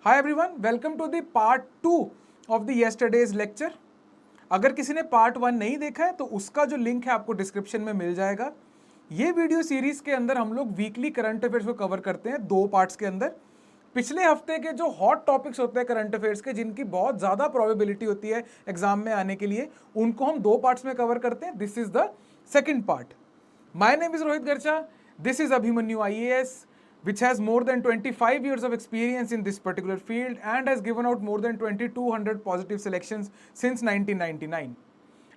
Hi everyone, welcome to the part 2 of the yesterday's lecture. अगर किसी ने part 1 नहीं देखा है तो उसका जो लिंक है आपको डिस्क्रिप्शन में मिल जाएगा। ये वीडियो सीरीज के अंदर हम लोग वीकली करंट अफेयर्स को कवर करते हैं 2 पार्ट्स के अंदर। पिछले हफ्ते के जो हॉट टॉपिक्स होते हैं करंट अफेयर्स के, जिनकी बहुत ज़्यादा प्रोबेबिलिटी होती है एग्जाम में आने के लिए, उनको हम 2 पार्ट्स में कवर करते हैं। This is the second part. My name is Rohit गर्चा, this is Abhimanyu IAS, which has more than 25 years of experience in this particular field and has given out more than 2200 positive selections since 1999.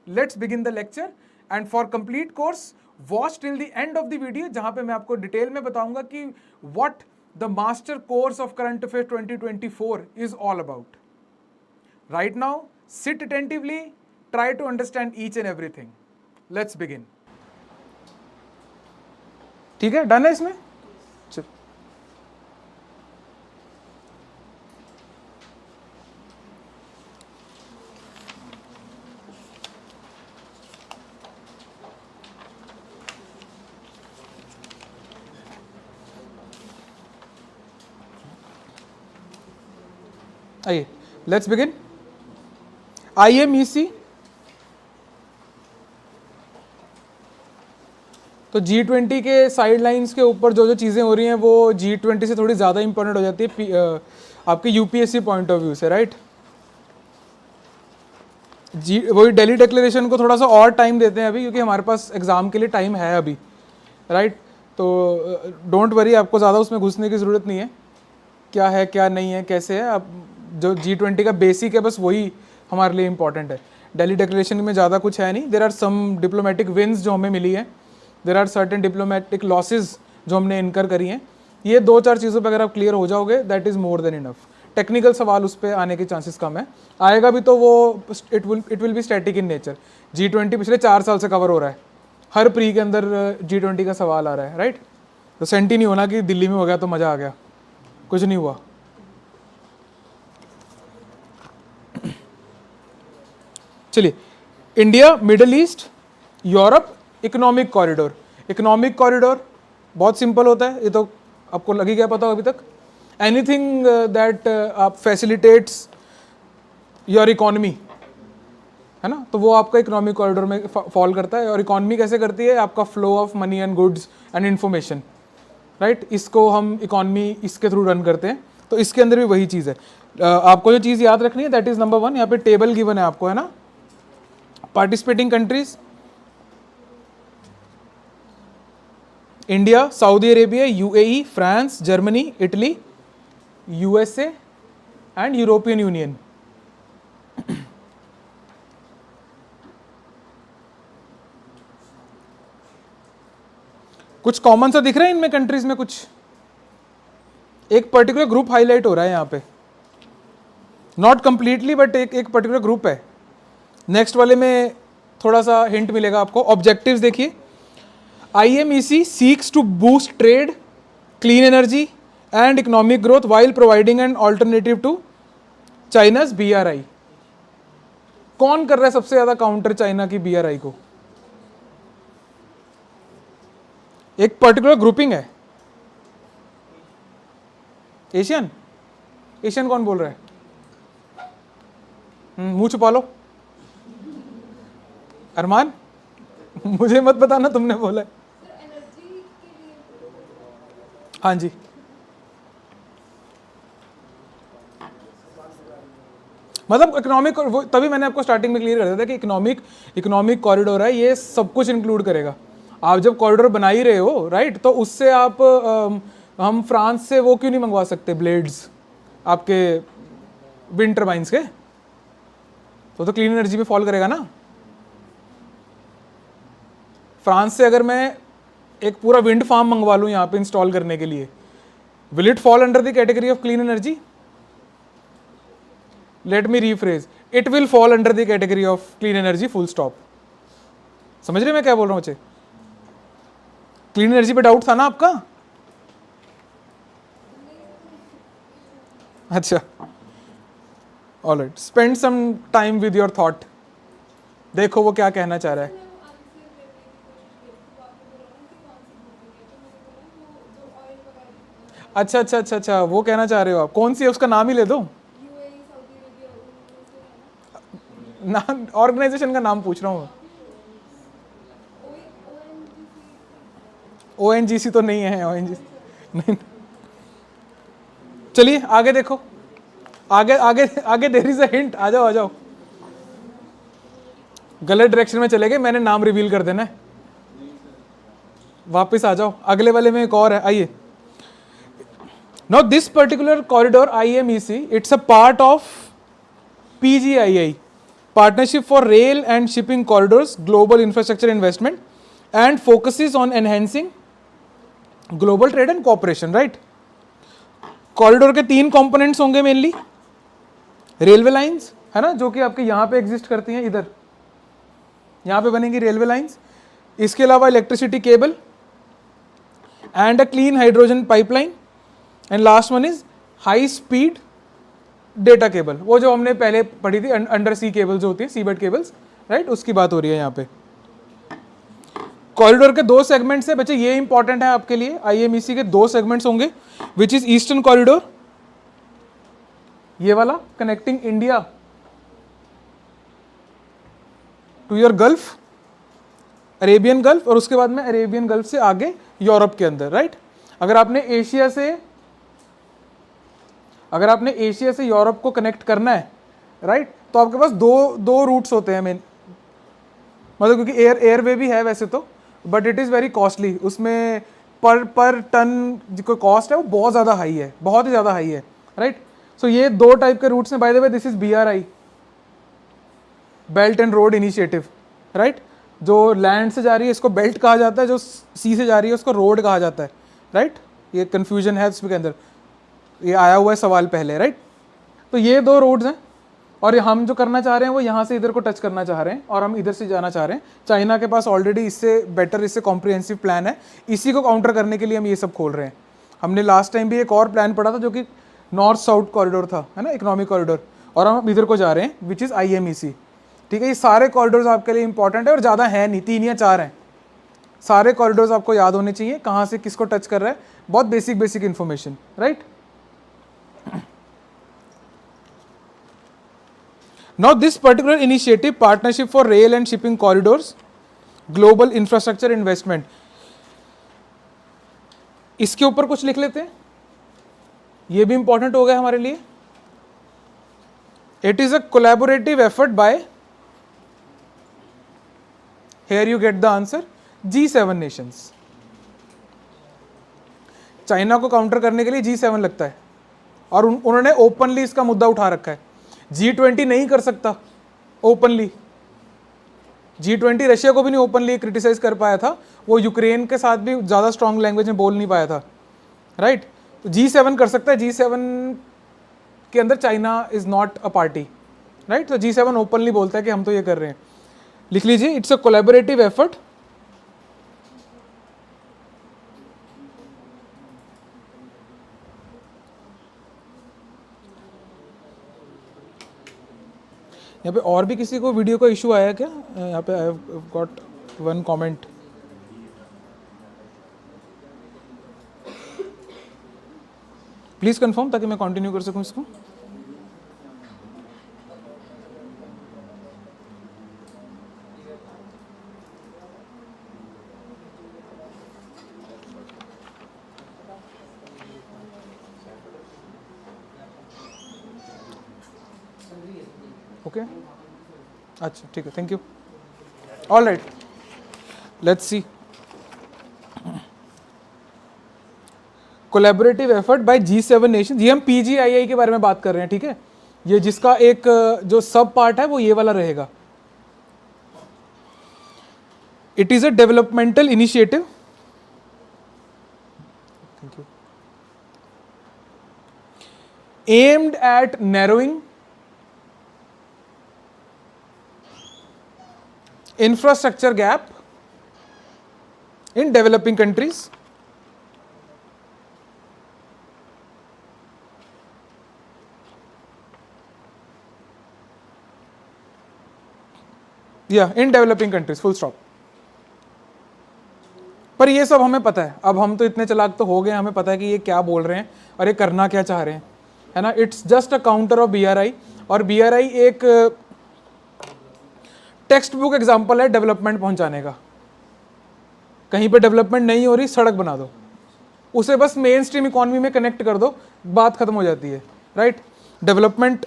Let's begin the lecture, and for complete course watch till the end of the video, जहां पे मैं आपको detail में बताऊंगा कि what the master course of current affairs 2024 is all about. Right now sit attentively, try to understand each and everything. Let's begin. ठीक है, done है इसमें। चल आइए, लेट्स बिगिन। IMEC तो G20 के साइडलाइंस के ऊपर जो जो चीज़ें हो रही हैं वो G20 से थोड़ी ज़्यादा इंपॉर्टेंट हो जाती है आपके यूपीएससी पॉइंट ऑफ व्यू से, राइट। वही दिल्ली डिक्लेरेशन को थोड़ा सा और टाइम देते हैं अभी, क्योंकि हमारे पास एग्ज़ाम के लिए टाइम है अभी, राइट। तो डोंट वरी, आपको ज़्यादा उसमें घुसने की ज़रूरत नहीं है, क्या है क्या नहीं है कैसे है। अब जो G20 का बेसिक है बस वही हमारे लिए इंपॉर्टेंट है। दिल्ली डिक्लेरेशन में ज़्यादा कुछ है नहीं। There are some diplomatic wins जो हमें मिली है, there are certain diplomatic losses जो हमने इनकर करी हैं। ये 2-4 चीज़ों पर अगर आप क्लियर हो जाओगे that is more than enough. Technical सवाल उस पर आने के चांसेस कम है, आएगा भी तो वो it will be static in nature. G20 पिछले 4 साल से कवर हो रहा है, हर प्री के अंदर G20 का सवाल आ रहा है, राइट। तो सेंट ही नहीं होना कि दिल्ली में हो गया तो मज़ा आ गया, कुछ नहीं हुआ। चलिए, India, middle east, Europe, economic corridor. Economic corridor बहुत सिंपल होता है, ये तो आपको लगी क्या पता हो अभी तक। एनीथिंग दैट आप फैसिलिटेट्स योर इकोनॉमी, है ना, तो वो आपका इकोनॉमिक कॉरिडोर में फॉल करता है। और इकोनॉमी कैसे करती है? आपका flow of money and goods and information, right. इसको हम इकोनॉमी इसके थ्रू रन करते हैं, तो इसके अंदर भी वही चीज़ है। आपको जो चीज़ याद रखनी है दैट इज़ नंबर 1, यहाँ पे टेबल गिवन है आपको, है ना। Participating countries: India, Saudi Arabia, UAE, France, Germany, Italy, USA and European union. कुछ कॉमन सा दिख रहा है इनमें कंट्रीज में? कुछ एक पर्टिकुलर ग्रुप हाईलाइट हो रहा है यहाँ पे, नॉट कंप्लीटली बट एक पर्टिकुलर ग्रुप है। नेक्स्ट वाले में थोड़ा सा हिंट मिलेगा आपको। ऑब्जेक्टिव्स देखिए, IMEC seeks to boost trade, clean energy and economic growth while providing an alternative to China's BRI. कौन कर रहा है सबसे ज्यादा काउंटर चाइना की BRI को? एक पर्टिकुलर ग्रुपिंग है। एशियन कौन बोल रहा है? मुंह छुपा लो। अरमान, मुझे मत बताना तुमने बोला है। हाँ जी, मतलब इकोनॉमिक, तभी मैंने आपको स्टार्टिंग में क्लियर कर दिया था कि इकोनॉमिक कॉरिडोर है, ये सब कुछ इंक्लूड करेगा। आप जब कॉरिडोर बना ही रहे हो, राइट, तो उससे आप हम फ्रांस से वो क्यों नहीं मंगवा सकते ब्लेड्स आपके विंड टर्बाइंस के? तो क्लीन एनर्जी में फॉल करेगा ना। फ्रांस से अगर मैं एक पूरा विंड फार्म मंगवा लूँ यहाँ पे इंस्टॉल करने के लिए, will it fall under the category of clean energy? Let me rephrase, it will fall under the category of clean energy, full stop. समझ रहे मैं क्या बोल रहा हूँ बच्चे? क्लीन एनर्जी पे डाउट था ना आपका? अच्छा, alright, spend some time with your thought. देखो वो क्या कहना चाह रहा है। अच्छा अच्छा अच्छा अच्छा, वो कहना चाह रहे हो आप, कौन सी है उसका नाम ही ले दो नाम, ऑर्गेनाइजेशन का नाम पूछ रहा हूँ। ONGC तो नहीं है, ONGC नहीं। चलिए आगे देखो, आगे आगे आगे, देयर इज अ हिंट, आ जाओ आ जाओ। गलत डायरेक्शन में चले गए, मैंने नाम रिवील कर देना है। वापस आ जाओ, अगले वाले में एक और है, आइए। Now this particular corridor IMEC, it's a part of PGII, Partnership for Rail and Shipping Corridors, Global Infrastructure Investment, and focuses on enhancing global trade and cooperation, right? Corridor के 3 कंपोनेंट्स होंगे मेनली, रेलवे लाइंस है ना, जो कि आपके यहाँ पे exist करती हैं, इधर यहाँ पे बनेंगी रेलवे लाइंस, इसके अलावा electricity cable and a clean hydrogen pipeline, and last one is high speed data cable, वो जो हमने पहले पढ़ी थी, अंडर सी केबल जो होती है, सीबेड केबल्स, राइट, उसकी बात हो रही है यहाँ पे। कॉरिडोर के 2 सेगमेंट्स है बच्चे, ये इंपॉर्टेंट है आपके लिए, IMEC के 2 सेगमेंट्स होंगे, विच इज ईस्टर्न कॉरिडोर, ये वाला connecting India to your Gulf, Arabian Gulf, और उसके बाद में अरेबियन गल्फ से आगे यूरोप के अंदर, राइट। अगर आपने एशिया से यूरोप को कनेक्ट करना है, राइट, तो आपके पास दो रूट्स होते हैं मेन, मतलब क्योंकि एयरवे भी है वैसे तो, but it is very costly, उसमें पर टन जो कॉस्ट है वो बहुत ज़्यादा हाई है, बहुत ही ज़्यादा हाई है, राइट। सो ये 2 टाइप के रूट्स हैं, bye the way this is BRI, belt and road initiative, right. जो लैंड से जा रही है इसको बेल्ट कहा जाता है, जो सी से जा रही है उसको रोड कहा जाता है, राइट। ये कन्फ्यूजन है इसके अंदर, ये आया हुआ है सवाल पहले, राइट। तो ये 2 रोड्स हैं, और हम जो करना चाह रहे हैं वो यहाँ से इधर को टच करना चाह रहे हैं, और हम इधर से जाना चाह रहे हैं। चाइना के पास ऑलरेडी इससे बेटर, इससे कॉम्प्रिहेंसिव प्लान है, इसी को काउंटर करने के लिए हम ये सब खोल रहे हैं। हमने लास्ट टाइम भी एक और प्लान पढ़ा था जो कि नॉर्थ साउथ कॉरिडोर था, है ना, इकोनॉमिक कॉरिडोर, और हम इधर को जा रहे हैं विच इज़ IMEC, ठीक है। ये सारे कॉरिडोर्स आपके लिए इंपॉर्टेंट है, और ज़्यादा है नहीं, 3 या 4 हैं। सारे कॉरिडोर्स आपको याद होने चाहिए, कहाँ से किसको टच कर रहा है, बहुत basic information, right. Now this particular initiative, Partnership for Rail and Shipping Corridors, Global Infrastructure Investment, इसके ऊपर कुछ लिख लेते हैं, ये भी इंपॉर्टेंट हो गया हमारे लिए। It is a collaborative effort bye, here you get the answer, G7 Nations. China को काउंटर करने के लिए G7 लगता है, और उन्होंने ओपनली इसका मुद्दा उठा रखा है। G20 नहीं कर सकता ओपनली, G20 रशिया को भी नहीं ओपनली क्रिटिसाइज कर पाया था, वो यूक्रेन के साथ भी ज़्यादा स्ट्रॉन्ग लैंग्वेज में बोल नहीं पाया था, राइट। तो G7 कर सकता है, G7 के अंदर China is not a party, right. तो G7 ओपनली बोलता है कि हम तो ये कर रहे हैं, लिख लीजिए, इट्स अ कोलैबोरेटिव एफर्ट यहाँ पे। और भी किसी को वीडियो का इशू आया क्या यहाँ पे? I have got 1 comment. Please confirm ताकि मैं कंटिन्यू कर सकूं इसको। ओके अच्छा ठीक है, thank you. All right, let's see. Collaborative effort bye G7 nation, ये हम PGII के बारे में बात कर रहे हैं, ठीक है। ये जिसका एक जो सब पार्ट है वो ये वाला रहेगा। It is a developmental initiative, thank you, aimed at narrowing infrastructure gap in developing countries, in developing countries, full stop। पर ये सब हमें पता है, अब हम तो इतने चालाक तो हो गए, हमें पता है कि ये क्या बोल रहे हैं और ये करना क्या चाह रहे हैं, है ना। It's just a counter of BRI, और BRI एक टेक्स्ट बुक एग्जाम्पल है डेवलपमेंट पहुंचाने का। कहीं पे डेवलपमेंट नहीं हो रही, सड़क बना दो, उसे बस मेन स्ट्रीम इकोनॉमी में कनेक्ट कर दो, बात खत्म हो जाती है, राइट। डेवलपमेंट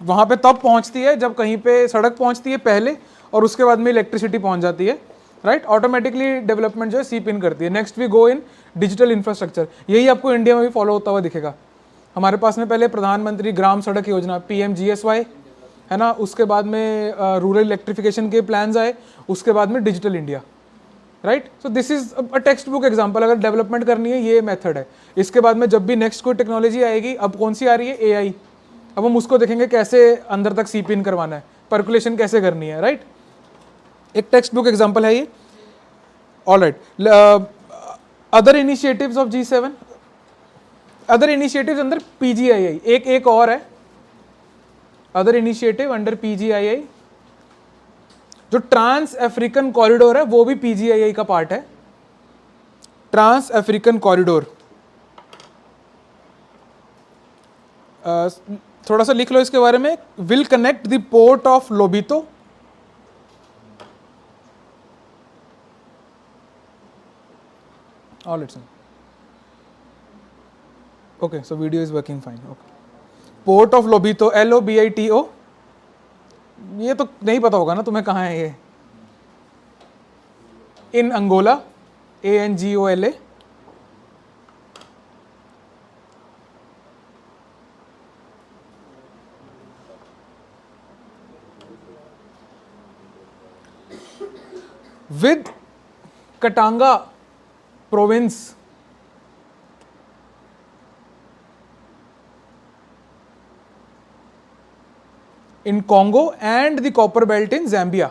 वहाँ पे तब पहुँचती है जब कहीं पे सड़क पहुँचती है पहले, और उसके बाद में इलेक्ट्रिसिटी पहुँच जाती है, राइट। ऑटोमेटिकली डेवलपमेंट जो है सीप इन करती है। Next we go in digital infrastructure, यही आपको इंडिया में भी फॉलो होता हुआ दिखेगा। हमारे पास में पहले प्रधानमंत्री ग्राम सड़क योजना PMGSY, है ना, उसके बाद में रूरल इलेक्ट्रिफिकेशन के प्लान्स आए, उसके बाद में digital India, right. So this is a text book example, अगर डेवलपमेंट करनी है ये मेथड है। इसके बाद में जब भी नेक्स्ट कोई टेक्नोलॉजी आएगी, अब कौन सी आ रही है, AI, अब हम उसको देखेंगे कैसे अंदर तक सीप इन करवाना है, पर्कुलेशन कैसे करनी है, राइट। एक टेक्स्ट बुक एग्जाम्पल है ये। Alright, other initiatives of G7, other initiatives अंदर PGII, एक और है अदर इनिशिएटिव अंडर PGII, जो ट्रांस अफ्रीकन कॉरिडोर है वो भी PGII का पार्ट है। ट्रांस अफ्रीकन कॉरिडोर, थोड़ा सा लिख लो इसके बारे में। Will connect the port of Lobito all it's okay, so video is working fine, okay. Port of Lobito, LOBITO, ये तो नहीं पता होगा ना तुम्हें, कहाँ है ये, in Angola, ANGOLA, with Katanga province in Congo and the copper belt in Zambia.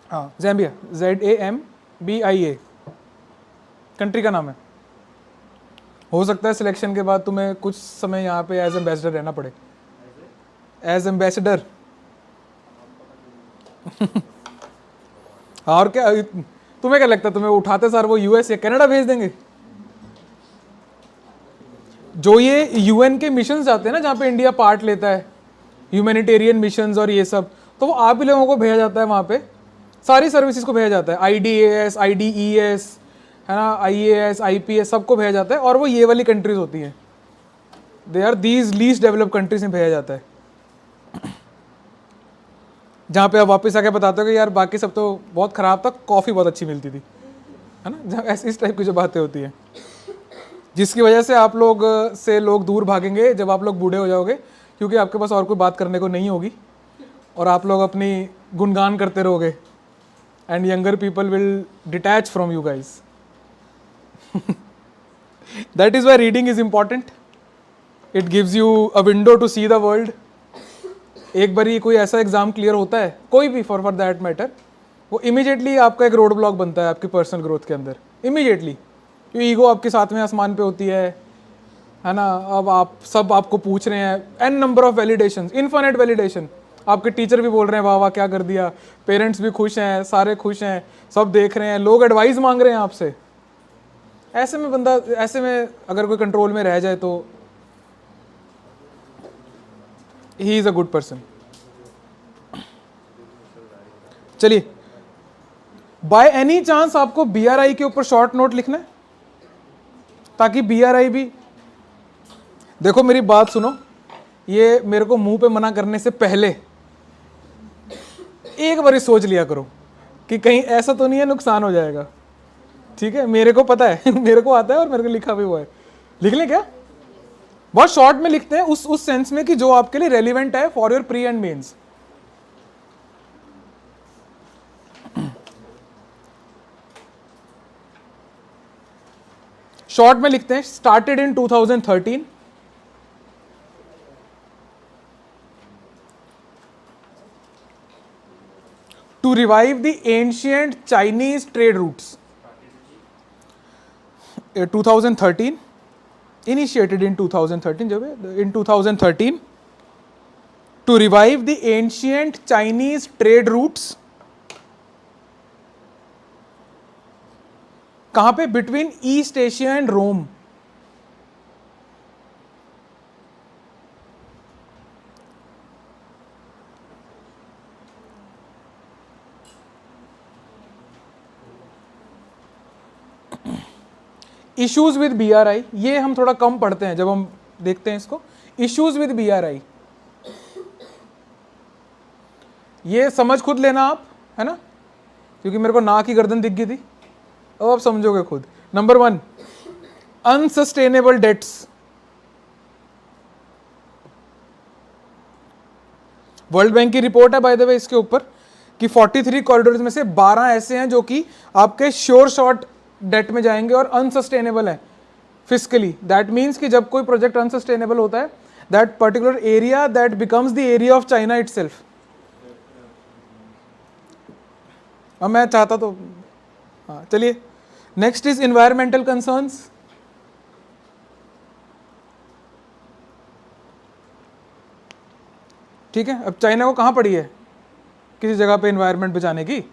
हाँ, Zambia, ZAMBIA कंट्री का नाम है। हो सकता है सिलेक्शन के बाद तुम्हें कुछ समय यहाँ पे एज एम्बेसडर रहना पड़े, एज एम्बेसडर। और क्या, तुम्हें क्या लगता है, तुम्हें उठाते सर वो US या कनाडा भेज देंगे? जो ये UN के मिशन जाते हैं ना, जहाँ पे इंडिया पार्ट लेता है, ह्यूमैनिटेरियन मिशंस और ये सब, तो वो आप ही लोगों को भेजा जाता है वहाँ पे, सारी सर्विसेज को भेजा जाता है, IDAS, IDES, है ना, IAS, IPS, सबको भेजा जाता है, और वो ये वाली कंट्रीज होती हैं, they are these least developed countries में भेजा जाता है, जहाँ पे आप वापस आके बताते हो कि यार बाकी सब तो बहुत ख़राब था, कॉफ़ी बहुत अच्छी मिलती थी, है ना, जहाँ ऐसी इस टाइप की जो बातें होती हैं, जिसकी वजह से आप लोग से लोग दूर भागेंगे जब आप लोग बूढ़े हो जाओगे, क्योंकि आपके पास और कोई बात करने को नहीं होगी, और आप लोग अपनी गुणगान करते रहोगे, and younger people will detach from you guys. That is why reading is important, it gives you a window to see the world. एक बार ही कोई ऐसा एग्जाम क्लियर होता है, कोई भी फॉर दैट मैटर, वो इमीडिएटली आपका एक रोड ब्लॉक बनता है आपकी पर्सनल ग्रोथ के अंदर, इमीडिएटली। ईगो आपके साथ में आसमान पे होती है ना। अब आप सब आपको पूछ रहे हैं, an number of validation, infinite validation, आपके टीचर भी बोल रहे हैं वाह वाह क्या कर दिया, पेरेंट्स भी खुश हैं, सारे खुश हैं, सब देख रहे हैं, लोग एडवाइस मांग रहे हैं आपसे। ऐसे में बंदा, ऐसे में अगर कोई कंट्रोल में रह जाए तो he is a good person. चलिए, बाय एनी चांस आपको BRI के ऊपर शॉर्ट नोट लिखना है, ताकि BRI भी, देखो मेरी बात सुनो, ये मेरे को मुंह पे मना करने से पहले एक बार सोच लिया करो कि कहीं ऐसा तो नहीं है नुकसान हो जाएगा, ठीक है। मेरे को पता है मेरे को आता है और मेरे को लिखा भी हुआ है। लिख लें क्या? बहुत शॉर्ट में लिखते हैं, उस सेंस में कि जो आपके लिए रेलिवेंट है for your pre and mains. Short में लिखते हैं, started in 2013, to revive the ancient Chinese trade routes. 2013, initiated in 2013 जब in 2013 to revive the ancient Chinese trade routes. कहां पे? Between East Asia and Rome. Issues with BRI, ये हम थोड़ा कम पढ़ते हैं जब हम देखते हैं इसको. इश्यूज विद BRI, ये समझ खुद लेना आप, है ना, क्योंकि मेरे को नाक की गर्दन दिख गई थी. अब आप समझोगे खुद. Number 1, unsustainable debts. World Bank की रिपोर्ट है बाय द वे इसके ऊपर कि 43 कॉरिडोर्स में से 12 ऐसे हैं जो कि आपके श्योर शॉर्ट डेट में जाएंगे और अनसस्टेनेबल है फिस्कली. दैट मीन्स कि जब कोई प्रोजेक्ट अनसस्टेनेबल होता है, that particular area that becomes the area of China itself. अब मैं चाहता तो हाँ चलिए. Next is environmental concerns. ठीक है, अब चाइना को कहां पड़ी है किसी जगह पे इन्वायरमेंट बचाने की,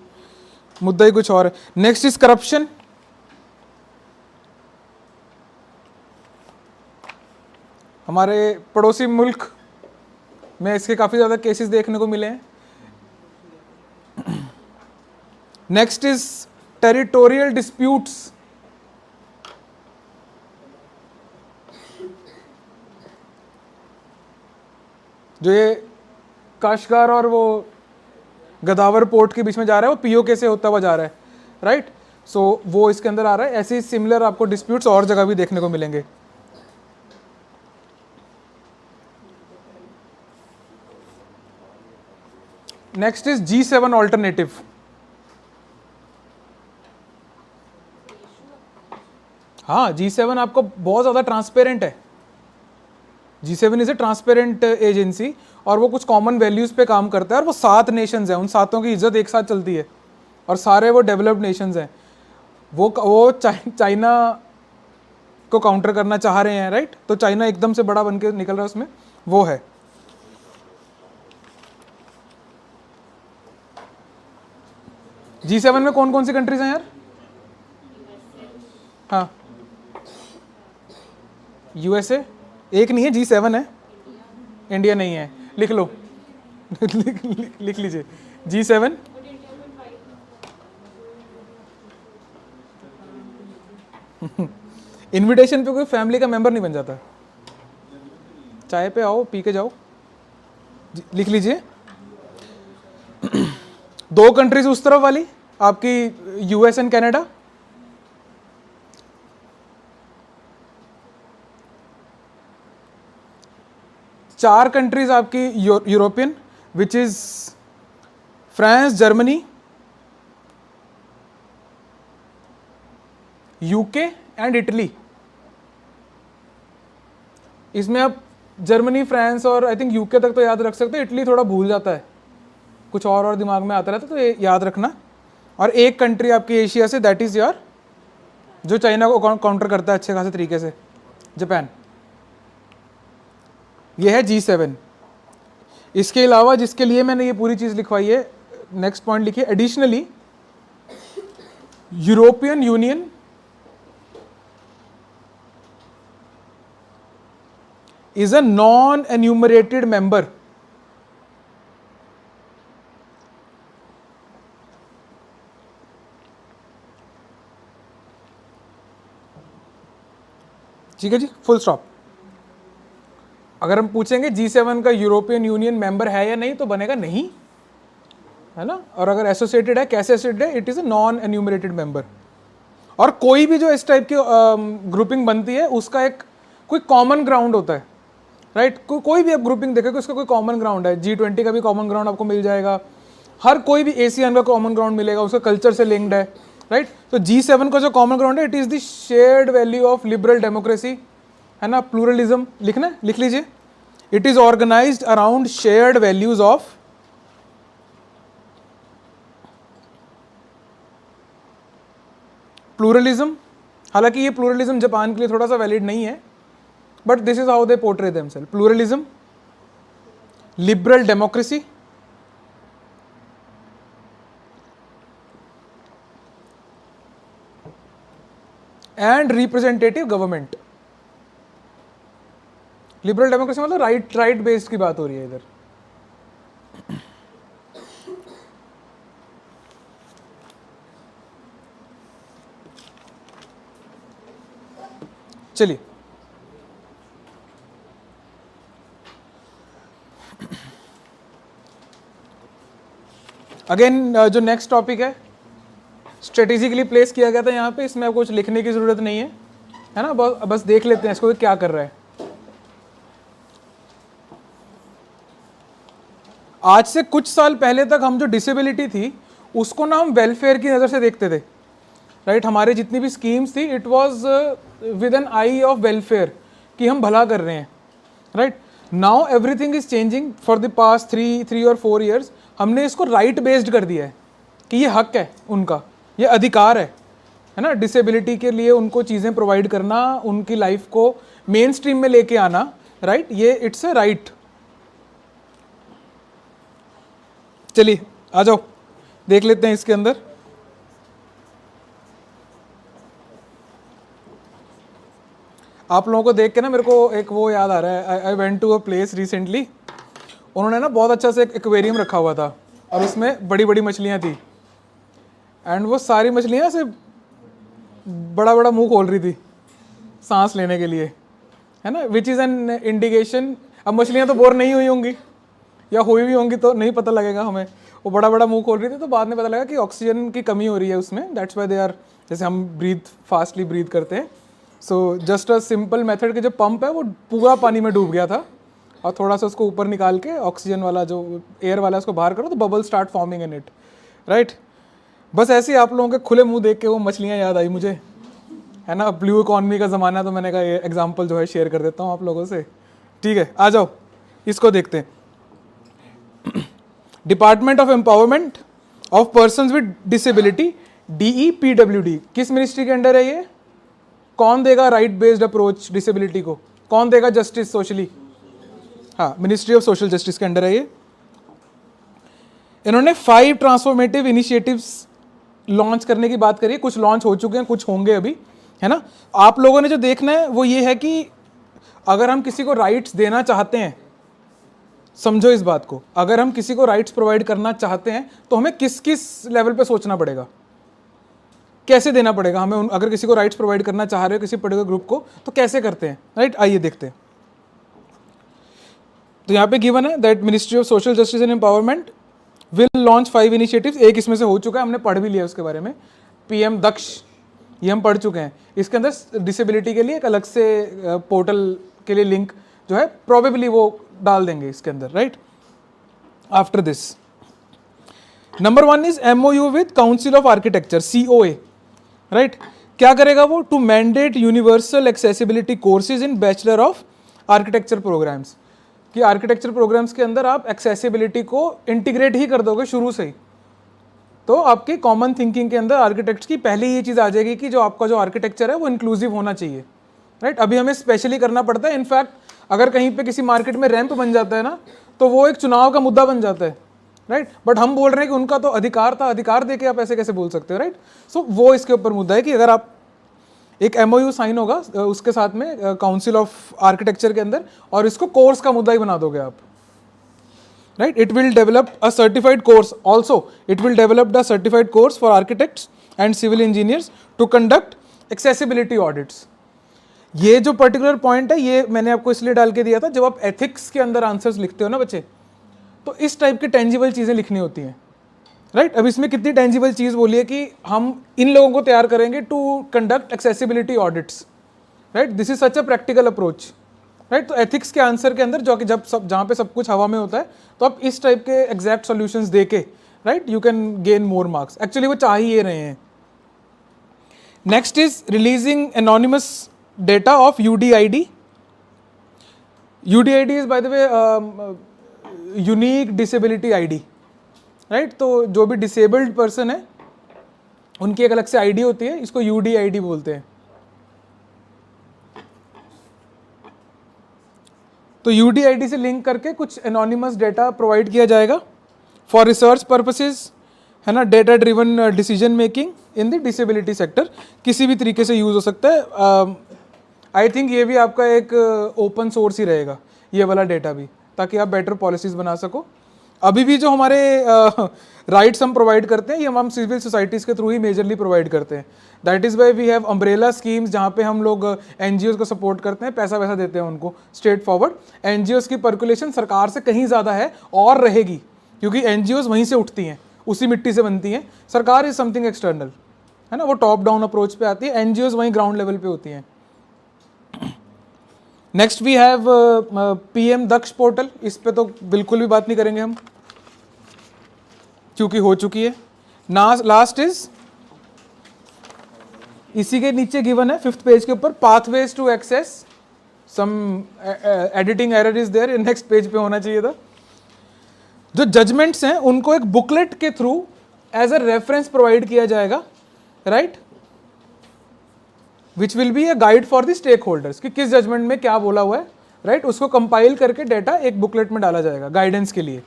मुद्दा ही कुछ और है. Next is corruption. हमारे पड़ोसी मुल्क में इसके काफी ज्यादा केसेस देखने को मिले हैं. Next is territorial disputes. जो ये काशगार और वो गदावर पोर्ट के बीच में जा रहा है, वो POK से होता हुआ जा रहा है, राइट. सो वो इसके अंदर आ रहा है. ऐसे सिमिलर आपको डिस्प्यूट्स और जगह भी देखने को मिलेंगे. Next is G7 alternative. हाँ, G7 आपको बहुत ज़्यादा ट्रांसपेरेंट है. G7 is a transparent agency और वो कुछ कॉमन वैल्यूज़ पे काम करता है. और वो 7 नेशंस हैं, उन 7 की इज्जत एक साथ चलती है और सारे वो डेवलप्ड नेशंस हैं. वो चाइना को काउंटर करना चाह रहे हैं, राइट. तो चाइना एकदम से बड़ा बन के निकल रहा है उसमें, वो है. G7 में कौन कौन सी कंट्रीज हैं यार? हाँ, USA एक नहीं है, G7 है. इंडिया नहीं है, लिख लो. लिख लीजिए G7. इनविटेशन पे कोई फैमिली का मेंबर नहीं बन जाता. चाय पे आओ, पी के जाओ. लिख लीजिए. 2 कंट्रीज उस तरफ वाली आपकी US एंड कनाडा. चार कंट्रीज आपकी European, which is France, Germany, UK and Italy. इसमें आप जर्मनी, फ्रांस और आई थिंक UK तक तो याद रख सकते हैं. इटली थोड़ा भूल जाता है, कुछ और दिमाग में आता रहता है, तो ये याद रखना. और एक कंट्री आपकी एशिया से, दैट इज योर, जो चाइना को काउंटर करता है अच्छे खासे तरीके से, जापान. ये है G7. इसके अलावा जिसके लिए मैंने ये पूरी चीज लिखवाई है, नेक्स्ट पॉइंट लिखिए. Additionally European union is a non-enumerated member. ठीक है जी, फुल स्टॉप. अगर हम पूछेंगे G7 का यूरोपियन यूनियन मेंबर है या नहीं, तो बनेगा नहीं, है ना. और अगर एसोसिएटेड है, कैसे एसोसिएटेड है? It is a non enumerated member. और कोई भी जो इस टाइप की ग्रुपिंग बनती है, उसका एक कोई कॉमन ग्राउंड होता है, राइट. कोई भी आप ग्रुपिंग देखेंगे उसका कोई कॉमन ग्राउंड है. G20 का भी कॉमन ग्राउंड आपको मिल जाएगा. हर कोई भी ASEAN का कॉमन ग्राउंड मिलेगा, उसका कल्चर से लिंक्ड है, राइट. तो G7 का जो कॉमन ग्राउंड है, it is the shared value of liberal democracy, है ना. प्लूरलिज्म लिखना है, लिख लीजिए. It is organised around shared values of pluralism. हालांकि ये प्लूरलिज्म जापान के लिए थोड़ा सा वैलिड नहीं है, but this is how they portray themselves. Pluralism, liberal democracy, and representative government. Liberal democracy मतलब राइट बेस्ड की बात हो रही है इधर. चलिए अगेन जो नेक्स्ट टॉपिक है स्ट्रेटेजिकली प्लेस किया गया था यहाँ पे, इसमें कुछ लिखने की जरूरत नहीं है ना, बस देख लेते हैं इसको क्या कर रहा है. आज से कुछ साल पहले तक हम जो डिसेबिलिटी थी उसको ना हम वेलफेयर की नज़र से देखते थे, राइट. हमारे जितनी भी स्कीम्स थी it was with an eye of welfare कि हम भला कर रहे हैं, right. Now everything is changing for the past 3 और 4 ईयर्स. हमने इसको राइट बेस्ड कर दिया है कि ये हक है उनका, ये अधिकार है ना. डिसेबिलिटी के लिए उनको चीज़ें प्रोवाइड करना, उनकी लाइफ को मेन स्ट्रीम में लेके आना, राइट. ये इट्स अ राइट. चलिए आ जाओ देख लेते हैं इसके अंदर. आप लोगों को देख के ना मेरे को एक वो याद आ रहा है. I went to a place recently. उन्होंने ना बहुत अच्छा से एक एक्वेरियम रखा हुआ था और उसमें बड़ी बड़ी मछलियाँ थी एंड वो सारी मछलियाँ ऐसे बड़ा बड़ा मुंह खोल रही थी सांस लेने के लिए, है ना. Which is an indication. अब मछलियाँ तो बोर नहीं हुई होंगी या हुई भी होंगी तो नहीं पता लगेगा हमें. वो बड़ा बड़ा मुंह खोल रही थी तो बाद में पता लगा कि ऑक्सीजन की कमी हो रही है उसमें. दैट्स वाई दे आर, जैसे हम फास्टली ब्रीथ करते हैं. So just a simple method के जो पंप है वो पूरा पानी में डूब गया था और थोड़ा सा उसको ऊपर निकाल के ऑक्सीजन वाला जो एयर वाला उसको बाहर करो तो bubble start forming in it, right. बस ऐसे ही आप लोगों के खुले मुंह देख के वो मछलियाँ याद आई मुझे, है ना. ब्लू इकॉनमी का ज़माना है तो मैंने कहा ये एग्जाम्पल जो है शेयर कर देता हूँ आप लोगों से. ठीक है आ जाओ इसको देखते हैं. Department of empowerment of persons with disability, DEPWD, किस मिनिस्ट्री के अंडर है ये? कौन देगा राइट बेस्ड अप्रोच डिसेबिलिटी को? कौन देगा जस्टिस सोशली? हाँ, मिनिस्ट्री ऑफ सोशल जस्टिस के अंडर है ये. इन्होंने 5 ट्रांसफॉर्मेटिव इनिशिएटिव्स लॉन्च करने की बात करी. कुछ लॉन्च हो चुके हैं, कुछ होंगे अभी, है ना. आप लोगों ने जो देखना है वो ये है कि अगर हम किसी को राइट्स देना चाहते हैं, समझो इस बात को, अगर हम किसी को राइट्स प्रोवाइड करना चाहते हैं तो हमें किस किस लेवल पे सोचना पड़ेगा, कैसे देना पड़ेगा हमें. अगर किसी को राइट्स प्रोवाइड करना चाह रहे हो किसी पर्टिकुलर ग्रुप को तो कैसे करते हैं, राइट. आइए देखते हैं. तो यहाँ पे गिवन है that ministry of social justice and empowerment will launch 5 initiatives. एक इसमें से हो चुका है, हमने पढ़ भी लिया उसके बारे में. PM दक्ष, ये हम पढ़ चुके हैं. इसके अंदर डिसेबिलिटी के लिए एक अलग से पोर्टल के लिए लिंक जो है प्रोबेबली वो डाल देंगे इसके अंदर, right. After this number 1 is MOU with Council of Architecture, COA, right. क्या करेगा वो? To mandate universal accessibility courses in bachelor of architecture programmes. कि आर्किटेक्चर प्रोग्राम्स के अंदर आप एक्सेसिबिलिटी को इंटीग्रेट ही कर दोगे शुरू से ही, तो आपकी कॉमन थिंकिंग के अंदर आर्किटेक्ट्स की पहले ये चीज़ आ जाएगी कि जो आपका जो आर्किटेक्चर है वो इंक्लूसिव होना चाहिए, राइट. अभी हमें स्पेशली करना पड़ता है. इनफैक्ट अगर कहीं पे किसी मार्केट में रैंप बन जाता है ना तो वो एक चुनाव का मुद्दा बन जाता है, राइट. बट हम बोल रहे हैं कि उनका तो अधिकार था, अधिकार देके आप ऐसे कैसे बोल सकते हो, राइट. सो वो इसके ऊपर मुद्दा है कि अगर आप एक MOU साइन होगा उसके साथ में काउंसिल ऑफ आर्किटेक्चर के अंदर और इसको कोर्स का मुद्दा ही बना दोगे आप, right. It will develop a certified course also. It will develop the certified course for architects and civil engineers to conduct accessibility audits. ये जो पर्टिकुलर पॉइंट है ये मैंने आपको इसलिए डाल के दिया था, जब आप एथिक्स के अंदर आंसर्स लिखते हो ना बच्चे, तो इस टाइप की टेंजिबल चीज़ें लिखनी होती हैं, राइट. अब इसमें कितनी टेंजिबल चीज़ बोली है कि हम इन लोगों को तैयार करेंगे to conduct accessibility audits, right. This is such a practical approach, right. तो एथिक्स के आंसर के अंदर जो कि जहाँ पे सब कुछ हवा में होता है तो आप इस टाइप के एग्जैक्ट सॉल्यूशंस दे के, right, you can gain more marks. Actually वो चाह ही ये रहे हैं. Next is releasing anonymous data of UDID. UDID is by the way unique disability ID, right. तो जो भी disabled person है उनकी एक अलग से ID होती है, इसको UDID बोलते हैं. तो UDID से लिंक करके कुछ एनोनिमस डेटा प्रोवाइड किया जाएगा फॉर रिसर्च पर्पसेस, है ना, data driven decision making in the disability sector, किसी भी तरीके से यूज़ हो सकता है। आई थिंक ये भी आपका एक ओपन सोर्स ही रहेगा, ये वाला डेटा भी, ताकि आप बेटर पॉलिसीज़ बना सको। अभी भी जो हमारे राइट्स हम प्रोवाइड करते हैं, ये हम सिविल सोसाइटीज़ के थ्रू ही मेजरली प्रोवाइड करते हैं। That is why we have umbrella schemes, जहाँ पे हम लोग NGOs को सपोर्ट करते हैं, पैसा वैसा देते हैं उनको स्ट्रेट फॉरवर्ड। NGOs की पर्कुलेशन सरकार से कहीं ज़्यादा है और रहेगी, क्योंकि NGOs वहीं से उठती हैं, उसी मिट्टी से बनती हैं। सरकार इज़ समथिंग एक्सटर्नल, है ना, वो टॉप डाउन अप्रोच पे आती है, NGOs वहीं ग्राउंड लेवल पे होती हैं। Next we have PM Daksh portal, इस पे तो बिल्कुल भी बात नहीं करेंगे हम, क्योंकि हो चुकी है। लास्ट इज, इसी के नीचे गिवन है 5th पेज के ऊपर, pathways to access, some editing error is there, next page पे होना चाहिए था। जो जजमेंट्स हैं उनको एक बुकलेट के through as a reference provide किया जाएगा, right, which will be a guide for the stakeholders, कि किस जजमेंट में क्या बोला हुआ है, राइट, उसको कंपाइल करके डेटा एक बुकलेट में डाला जाएगा गाइडेंस के लिए।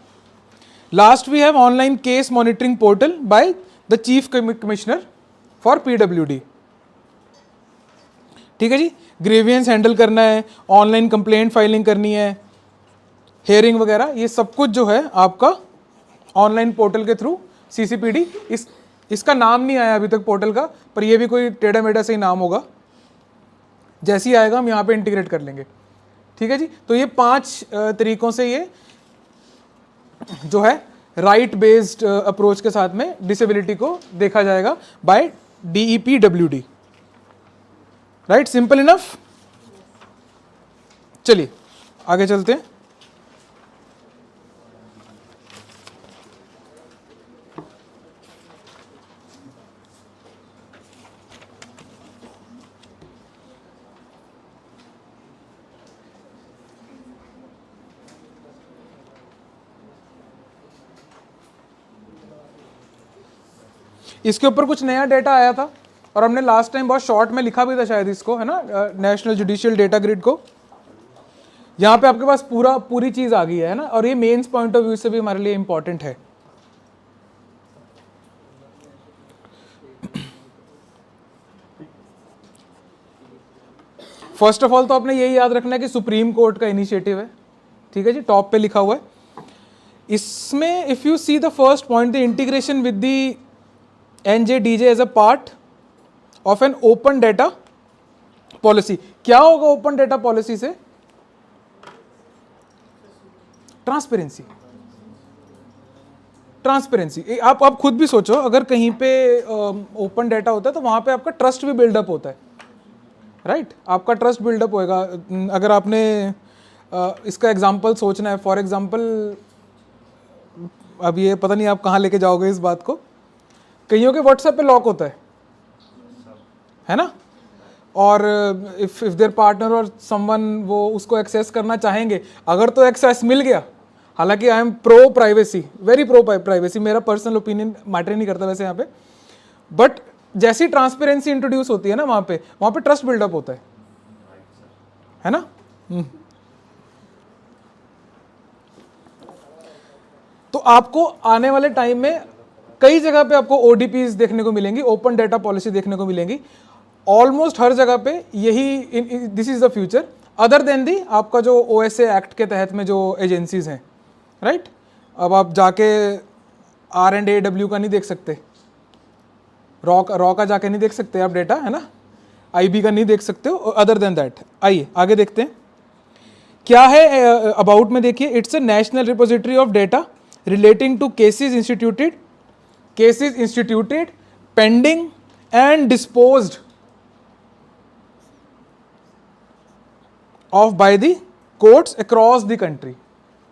Last we have online case monitoring portal by the chief commissioner for PWD, ठीक है जी। ग्रीवियंस हैंडल करना है, ऑनलाइन कंप्लेंट फाइलिंग करनी है, हेयरिंग वगैरह, ये सब कुछ जो है आपका ऑनलाइन पोर्टल के थ्रू CCPD, इसका नाम नहीं आया अभी तक पोर्टल का, पर ये भी कोई टेढ़ा मेढ़ा से ही नाम होगा, जैसे ही आएगा हम यहाँ पे इंटीग्रेट कर लेंगे, ठीक है जी। तो ये 5 तरीकों से ये जो है राइट बेस्ड अप्रोच के साथ में डिसेबिलिटी को देखा जाएगा by DEPWD, right, simple enough. चलिए आगे चलते हैं। इसके ऊपर कुछ नया डेटा आया था और हमने लास्ट टाइम बहुत शॉर्ट में लिखा भी था शायद इसको, है ना, नेशनल जुडिशियल डेटा ग्रिड को। यहाँ पे आपके पास पूरी चीज आ गई है ना, और ये मेंस पॉइंट ऑफ व्यू से भी हमारे लिए इंपॉर्टेंट है। फर्स्ट ऑफ ऑल तो आपने यही याद रखना है कि सुप्रीम कोर्ट का इनिशिएटिव है, ठीक है जी, टॉप पे लिखा हुआ है। इसमें if you see the first point, the integration with the NJDJ as a part of an open data policy. क्या होगा ओपन डेटा पॉलिसी से? ट्रांसपेरेंसी। ट्रांसपेरेंसी, आप खुद भी सोचो, अगर कहीं पे ओपन डेटा होता है तो वहां पे आपका ट्रस्ट भी बिल्डअप होता है, राइट, आपका ट्रस्ट बिल्डअप होएगा। अगर आपने इसका एग्जांपल सोचना है, फॉर एग्जांपल, अब ये पता नहीं आप कहाँ लेके जाओगे इस बात को, कईयों के व्हाट्सएप पे लॉक होता है ना, और इफ देयर पार्टनर और समवन वो उसको एक्सेस करना चाहेंगे, अगर तो एक्सेस मिल गया, हालांकि I am pro privacy, very pro privacy, मेरा पर्सनल ओपिनियन मैटर नहीं करता वैसे यहाँ पे, बट जैसी ट्रांसपेरेंसी इंट्रोड्यूस होती है ना, वहाँ पे ट्रस्ट बिल्डअप होता है ना। तो आपको आने वाले टाइम में कई जगह पे आपको ODPs देखने को मिलेंगी, ओपन डेटा पॉलिसी देखने को मिलेंगी, ऑलमोस्ट हर जगह पे यही, this is the future, other than the आपका जो OSA एक्ट के तहत में जो एजेंसीज हैं, राइट। अब आप जाके R&AW का नहीं देख सकते, रॉ का जाके नहीं देख सकते आप डेटा, है ना, IB का नहीं देख सकते हो, अदर देन दैट। आइए आगे देखते हैं क्या है अबाउट में। देखिए, it's a national repository of data relating to cases instituted pending and disposed of by the courts across the country,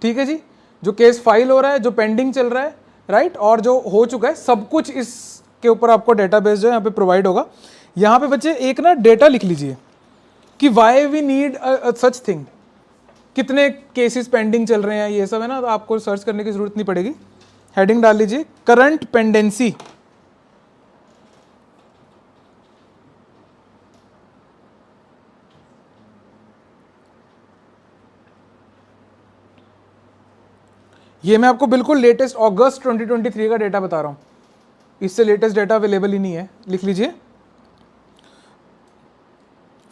ठीक है जी। जो केस फाइल हो रहा है, जो पेंडिंग चल रहा है, राइट, और जो हो चुका है, सब कुछ इसके ऊपर आपको डेटाबेस जो है यहाँ पे प्रोवाइड होगा। यहाँ पे बच्चे एक ना डेटा लिख लीजिए कि why we need such thing, कितने केसेस पेंडिंग चल रहे हैं, ये सब है ना, तो आपको सर्च करने की जरूरत नहीं पड़ेगी। हेडिंग डाल लीजिए करंट पेंडेंसी, ये मैं आपको बिल्कुल लेटेस्ट अगस्त 2023 का डेटा बता रहा हूँ, इससे लेटेस्ट डेटा अवेलेबल ही नहीं है। लिख लीजिए,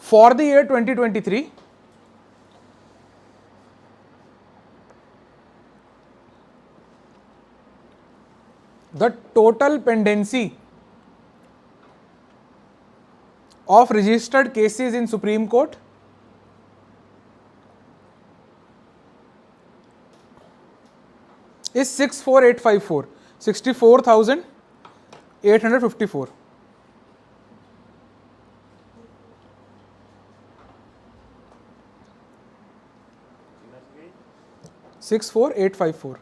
for the year 2023 the total pendency of registered cases in Supreme Court is 64854, 64,854. Six four eight five four.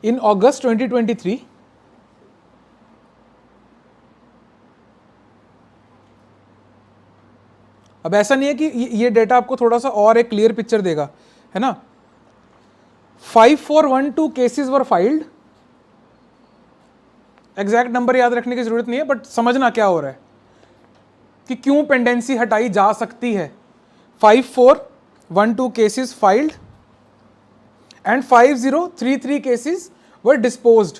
In August 2023, अब ऐसा नहीं है कि ये डेटा आपको थोड़ा सा और एक क्लियर पिक्चर देगा, है ना। 5412 cases were filed, exact number याद रखने की जरूरत नहीं है, बट समझना क्या हो रहा है कि क्यों पेंडेंसी हटाई जा सकती है। 5412 cases filed and 5033 cases were disposed.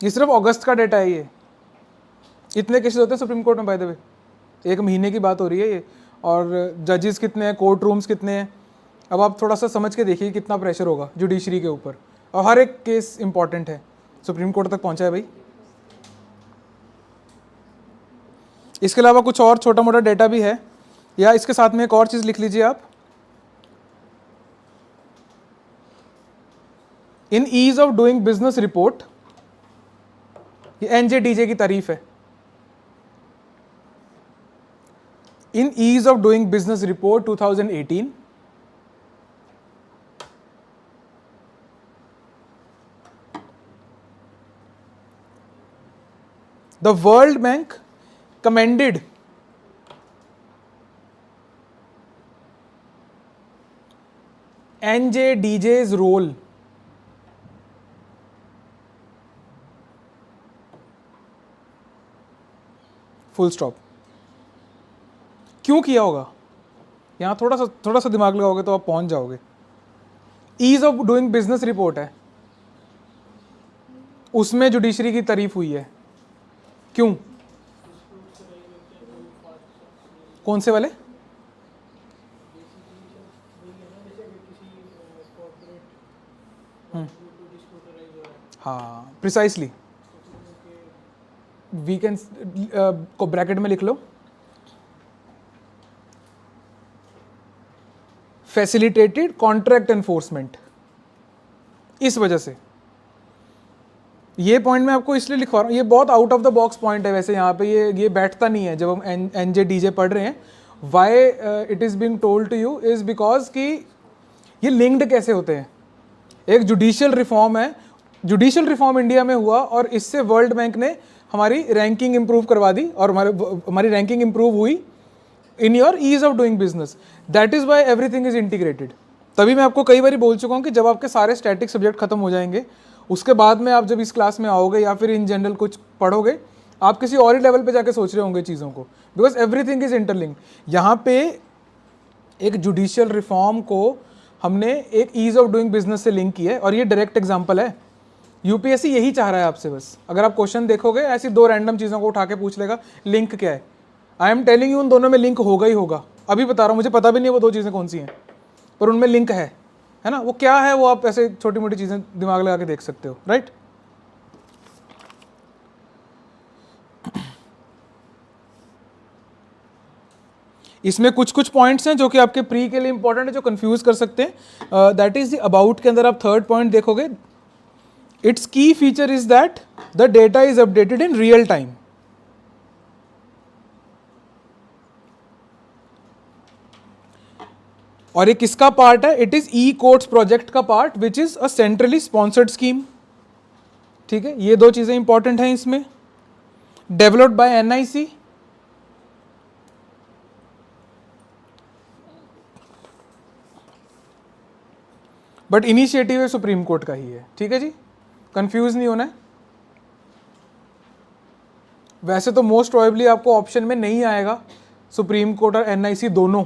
ये सिर्फ अगस्त का डेटा है। ये इतने केसेस होते हैं सुप्रीम कोर्ट में, बाय द वे, एक महीने की बात हो रही है ये, और जजेस कितने हैं, कोर्ट रूम्स कितने हैं। अब आप थोड़ा सा समझ के देखिए कितना प्रेशर होगा जुडिशरी के ऊपर, और हर एक केस इंपॉर्टेंट है, सुप्रीम कोर्ट तक पहुंचा है भाई। इसके अलावा कुछ और छोटा मोटा डेटा भी है, या इसके साथ में एक और चीज लिख लीजिए आप, in ease of doing business report, ये एनजेडीजे की तारीफ है। In ease of doing business report 2018, the World Bank commended NJDJ's role full stop. क्यों किया होगा, यहां थोड़ा सा दिमाग लगाओगे तो आप पहुंच जाओगे। Ease of doing business report है, उसमें जुडिशरी की तारीफ हुई है। क्यों, कौन से वाले? हाँ, प्रिसाइसली। वीकेंड को ब्रैकेट में लिख लो, फैसिलिटेटेड कॉन्ट्रैक्ट एनफोर्समेंट। इस वजह से ये पॉइंट मैं आपको इसलिए लिखवा रहा हूँ, ये बहुत out of the box point है वैसे, यहाँ पे ये बैठता नहीं है जब हम एनजेडीजे पढ़ रहे हैं। Why it is being told to you is because कि ये लिंक्ड कैसे होते हैं। एक जुडिशियल रिफॉर्म है, जुडिशियल रिफॉर्म इंडिया में हुआ और इससे वर्ल्ड बैंक ने हमारी रैंकिंग इंप्रूव करवा दी, और हमारी रैंकिंग इंप्रूव हुई in your ease of doing business. That is why everything is integrated. तभी मैं आपको कई बार बोल चुका हूँ कि जब आपके सारे स्टैटिक सब्जेक्ट खत्म हो जाएंगे, उसके बाद में आप जब इस क्लास में आओगे या फिर इन जनरल कुछ पढ़ोगे, आप किसी और ही लेवल पे जाके सोच रहे होंगे चीज़ों को, बिकॉज एवरीथिंग इज इंटरलिंक्ड। यहाँ पे एक जुडिशियल रिफॉर्म को हमने एक ईज ऑफ डूइंग बिजनेस से लिंक किया है, और ये डायरेक्ट एग्जांपल है। यूपीएससी यही चाह रहा है आपसे बस। अगर आप क्वेश्चन देखोगे, ऐसी दो रैंडम चीज़ों को उठा के पूछ लेगा लिंक क्या है। आई एम टेलिंग यू, उन दोनों में लिंक होगा ही होगा। अभी बता रहा हूँ, मुझे पता भी नहीं है वो दो चीज़ें कौन सी हैं, पर उनमें लिंक है ना। वो क्या है, वो आप ऐसे छोटी मोटी चीज़ें दिमाग लगा के देख सकते हो, राइट। इसमें कुछ कुछ पॉइंट्स हैं जो कि आपके प्री के लिए इंपॉर्टेंट है, जो कंफ्यूज कर सकते हैं। दैट इज द अबाउट के अंदर आप थर्ड पॉइंट देखोगे, it's key feature is that the data is updated in real time. और ये किसका पार्ट है? It is e courts project का part, which is a centrally sponsored scheme. ठीक है, ये दो चीजें इंपॉर्टेंट हैं इसमें। Developed by NIC, but initiative है सुप्रीम कोर्ट का ही है, ठीक है जी, कंफ्यूज नहीं होना है। वैसे तो मोस्ट प्रोबेबली आपको ऑप्शन में नहीं आएगा सुप्रीम कोर्ट और एनआईसी दोनों,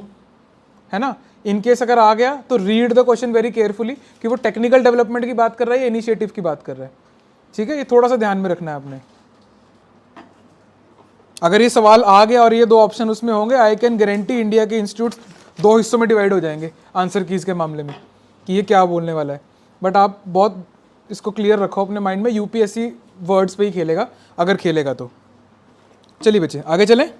है ना। इन केस अगर आ गया तो read the question very carefully कि वो टेक्निकल डेवलपमेंट की बात कर रहा है या इनिशिएटिव की बात कर रहा है, ठीक है, ये थोड़ा सा ध्यान में रखना है आपने। अगर ये सवाल आ गया और ये दो ऑप्शन उसमें होंगे, आई कैन गारंटी इंडिया के इंस्टीट्यूट दो हिस्सों में डिवाइड हो जाएंगे आंसर कीज के मामले में कि ये क्या बोलने वाला है। बट आप बहुत इसको क्लियर रखो अपने माइंड में, यूपीएससी वर्ड्स पे ही खेलेगा अगर खेलेगा तो। चलिए बच्चे आगे चलें।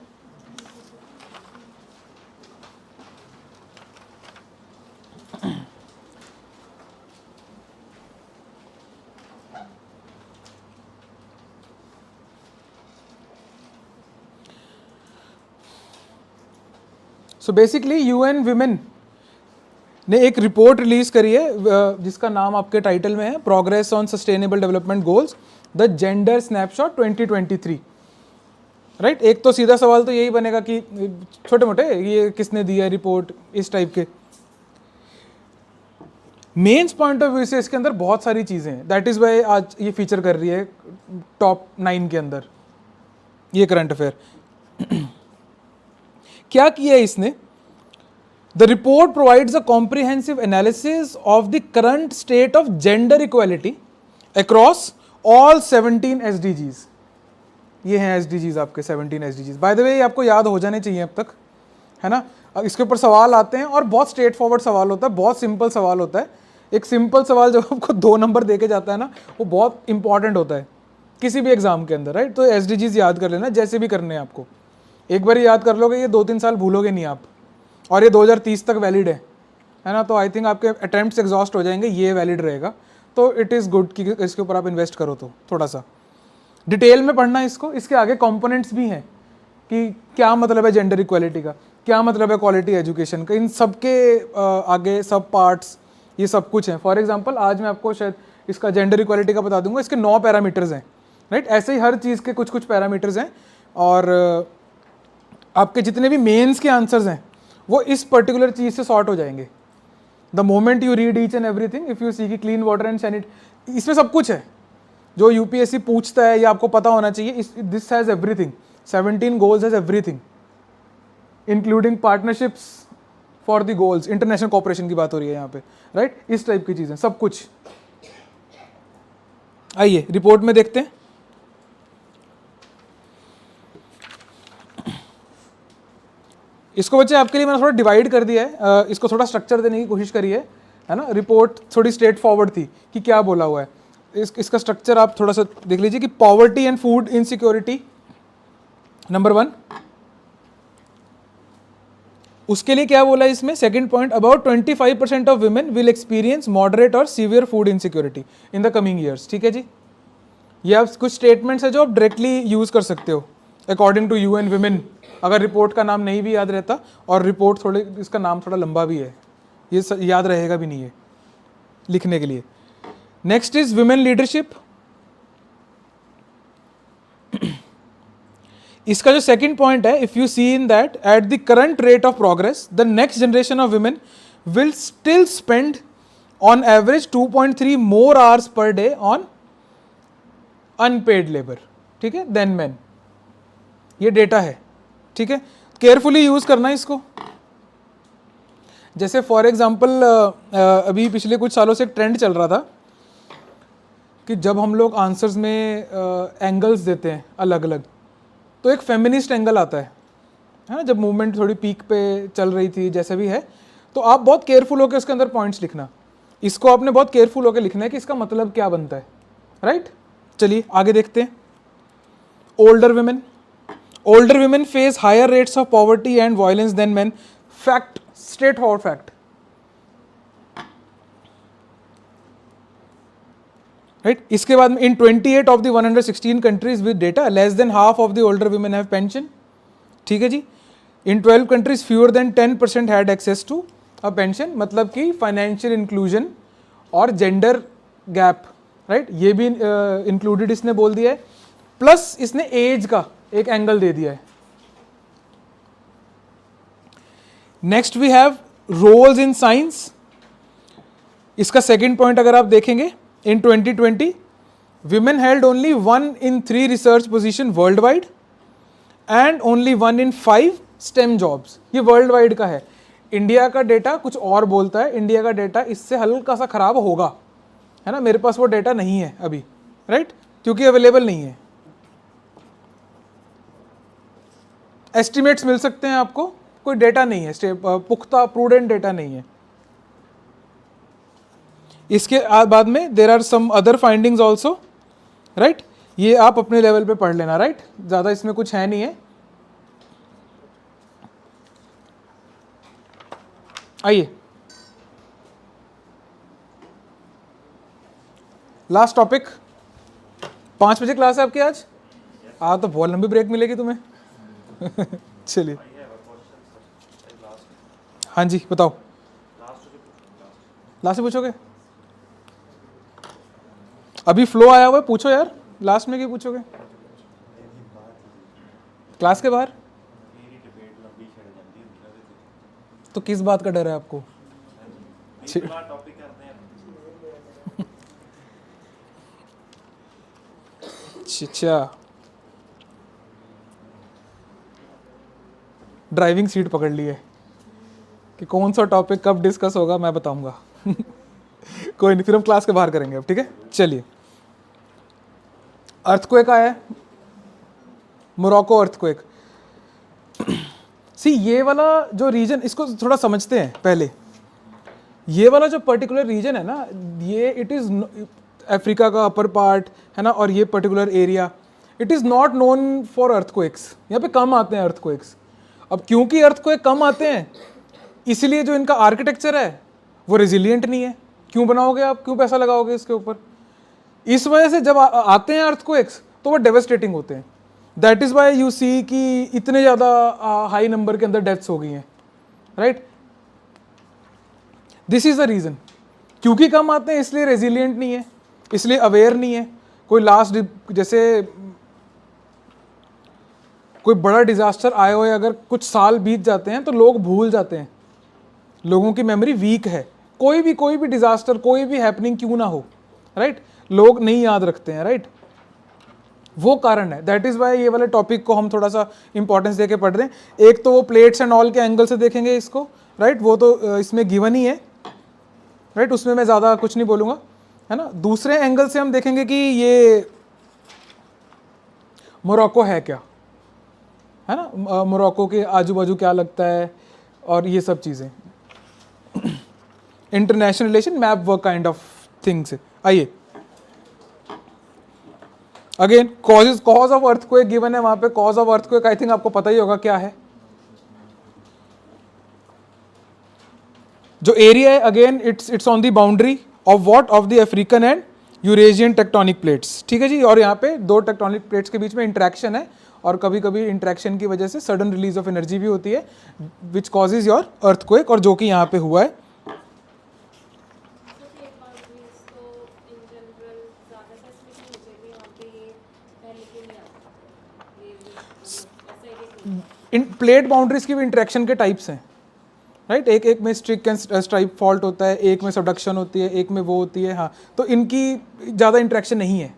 सो बेसिकली यूएन विमेन ने एक रिपोर्ट रिलीज करी है जिसका नाम आपके टाइटल में है, progress on sustainable development goals the gender snapshot 2023, right. एक तो सीधा सवाल तो यही बनेगा कि छोटे मोटे ये किसने दिया रिपोर्ट, इस टाइप के। मेंस पॉइंट ऑफ व्यू से इसके अंदर बहुत सारी चीजें हैं, दैट इज वाई आज ये फीचर कर रही है टॉप 9 के अंदर ये करंट अफेयर। क्या किया है इसने? The report provides a comprehensive analysis of the current state of gender equality across all 17 SDGs. ये हैं एसडीजीज आपके 17 एसडीजीज। बाय द वे ये आपको याद हो जाने चाहिए अब तक, है ना। अब इसके ऊपर सवाल आते हैं और बहुत स्ट्रेट फॉरवर्ड सवाल होता है, बहुत सिंपल सवाल होता है। एक सिंपल सवाल जब आपको 2 नंबर दे के जाता है ना, वो बहुत इंपॉर्टेंट होता है किसी भी एग्जाम के अंदर, राइट। तो एसडीजीज याद कर लेना जैसे भी करने हैं आपको, एक बार याद कर लोगे ये 2-3 साल भूलोगे नहीं आप, और ये 2030 तक वैलिड है ना। तो आई थिंक आपके अटेम्प्ट्स एग्जॉस्ट हो जाएंगे, ये वैलिड रहेगा। तो इट इज़ गुड कि इसके ऊपर आप इन्वेस्ट करो। तो थोड़ा सा डिटेल में पढ़ना इसको। इसके आगे कंपोनेंट्स भी हैं कि क्या मतलब है जेंडर इक्वालिटी का, क्या मतलब है क्वालिटी एजुकेशन का, इन सब के आगे सब पार्ट्स ये सब कुछ है। फॉर एग्जांपल आज मैं आपको शायद इसका जेंडर इक्वालिटी का बता दूंगा, इसके 9 पैरामीटर्स हैं, राइट। ऐसे ही हर चीज़ के कुछ कुछ पैरामीटर्स हैं, और आपके जितने भी मेंस के आंसर्स हैं वो इस पर्टिकुलर चीज़ से सॉर्ट हो जाएंगे। The moment you read each and everything, if you see की क्लीन वाटर एंड सैनिटरी, इसमें सब कुछ है जो यूपीएससी पूछता है, या आपको पता होना चाहिए। This has everything, 17 goals has everything, including partnerships for the goals, international cooperation की बात हो रही है यहाँ पे, राइट। इस टाइप की चीज़ें सब कुछ। आइए रिपोर्ट में देखते हैं। इसको बच्चे आपके लिए मैंने थोड़ा डिवाइड कर दिया है, इसको थोड़ा स्ट्रक्चर देने की कोशिश करी है ना। रिपोर्ट थोड़ी स्ट्रेट फॉरवर्ड थी कि क्या बोला हुआ है। इसका स्ट्रक्चर आप थोड़ा सा देख लीजिए कि poverty and food insecurity number 1, उसके लिए क्या बोला है इसमें, second point, about 25% of women will experience moderate और severe food insecurity in the coming years, ठीक है जी। ये आप कुछ स्टेटमेंट्स है जो आप डायरेक्टली यूज कर सकते हो अकॉर्डिंग टू यूएन विमेन, अगर रिपोर्ट का नाम नहीं भी याद रहता, और रिपोर्ट थोड़े इसका नाम थोड़ा लंबा भी है, ये याद रहेगा भी नहीं है लिखने के लिए। Next is women leadership. इसका जो सेकंड पॉइंट है, if you see in that at the current rate of progress the next generation of women will still spend on average 2.3 more hours per day on unpaid labour, ठीक है, then man. ये data है, ठीक है, carefully use करना इसको। जैसे for example अभी पिछले कुछ सालों से एक ट्रेंड चल रहा था कि जब हम लोग आंसर्स में एंगल्स देते हैं अलग अलग, तो एक फेमिनिस्ट एंगल आता है ना। जब मूवमेंट थोड़ी पीक पे चल रही थी, जैसे भी है, तो आप बहुत केयरफुल होकर उसके अंदर पॉइंट्स लिखना। इसको आपने बहुत केयरफुल होकर लिखना है कि इसका मतलब क्या बनता है, राइट। चलिए आगे देखते हैं। Older women face higher rates of poverty and violence than men. Fact, straightforward fact. Right? इसके बाद में in 28 of the 116 countries with data, less than half of the older women have pension. ठीक है जी। In 12 countries, fewer than 10% had access to a pension. मतलब कि financial inclusion और gender gap, right? ये भी included इसने बोल दिया है, प्लस इसने एज का एक एंगल दे दिया है। Next we have roles in science. इसका सेकंड पॉइंट अगर आप देखेंगे, in 2020 women held only 1 in 3 research position worldwide and only 1 in 5 STEM jobs। ये वर्ल्ड वाइड का है। इंडिया का डेटा कुछ और बोलता है, इंडिया का डेटा इससे हल्का सा खराब होगा, है ना। मेरे पास वो डेटा नहीं है अभी, राइट, क्योंकि अवेलेबल नहीं है। एस्टिमेट्स मिल सकते हैं आपको, कोई डेटा नहीं है, पुख्ता प्रूडेंट डेटा नहीं है। इसके बाद में there are some other findings also, right. ये आप अपने लेवल पे पढ़ लेना, राइट, ज़्यादा इसमें कुछ है नहीं है। आइए लास्ट टॉपिक। 5 बजे क्लास है आपकी आज? तो बहुत लंबी ब्रेक मिलेगी तुम्हें। चलिए, हाँ जी बताओ। लास्ट से पूछोगे? अभी फ्लो आया हुआ है, पूछो यार। लास्ट में क्या पूछोगे? क्लास के बाहर? तो किस बात का डर है आपको? अच्छा, ड्राइविंग सीट पकड़ ली है कि कौन सा टॉपिक कब डिस्कस होगा मैं बताऊंगा। कोई नहीं, फिर हम क्लास के बाहर करेंगे अब, ठीक है। चलिए, अर्थक्वेक आया है, मोरक्को अर्थक्वेक। सी ये वाला जो रीजन, इसको थोड़ा समझते हैं पहले। ये वाला जो पर्टिकुलर रीजन है ना, ये इट इज़ अफ्रीका का अपर पार्ट है ना, और ये particular area it is not known for earthquakes. यहाँ पे कम आते हैं अर्थक्वेक्स। अब क्योंकि अर्थक्वेक कम आते हैं, इसलिए जो इनका आर्किटेक्चर है वो रेजिलिएंट नहीं है। क्यों बनाओगे आप, क्यों पैसा लगाओगे इसके ऊपर? इस वजह से जब आते हैं अर्थक्वेक्स तो वो डेवास्टेटिंग होते हैं। That is why you see कि इतने ज़्यादा हाई नंबर के अंदर डेथ्स हो गई हैं, right. This is the reason. क्योंकि कम आते हैं इसलिए रेजिलिएंट नहीं है, इसलिए अवेयर नहीं है। कोई लास्ट जैसे कोई बड़ा डिजास्टर आए हुए अगर कुछ साल बीत जाते हैं तो लोग भूल जाते हैं, लोगों की मेमोरी वीक है। कोई भी डिजास्टर, कोई भी हैपनिंग क्यों ना हो, राइट, लोग नहीं याद रखते हैं, राइट। वो कारण है। दैट इज़ वाई ये वाले टॉपिक को हम थोड़ा सा इंपॉर्टेंस देके पढ़ रहे हैं। एक तो वो प्लेट्स एंड ऑल के एंगल से देखेंगे इसको, राइट, वो तो इसमें गिवन ही है, राइट, उसमें मैं ज़्यादा कुछ नहीं बोलूँगा, है ना। दूसरे एंगल से हम देखेंगे कि ये मोरक्को है क्या, है ना, मोरक्को के आजू बाजू क्या लगता है, और ये सब चीज़ें international relation, map work kind of things. आइए, again cause of earthquake given है वहां पे। Cause of earthquake I think आपको पता ही होगा क्या है। जो एरिया है, again it's on the boundary of what, of the African and Eurasian tectonic plates, ठीक है जी। और यहाँ पे दो टेक्टोनिक प्लेट्स के बीच में इंटरेक्शन है, और कभी कभी इंटरेक्शन की वजह से सडन रिलीज ऑफ एनर्जी भी होती है, विच कॉजेज योर अर्थक्वेक, और जो कि यहाँ पे हुआ है। इन प्लेट बाउंड्रीज की भी इंटरेक्शन के टाइप्स हैं, राइट। एक में स्ट्रिक एंड स्ट्राइप फॉल्ट होता है, एक में सबडक्शन होती है, एक में वो होती है, हाँ। तो इनकी ज़्यादा इंटरेक्शन नहीं है।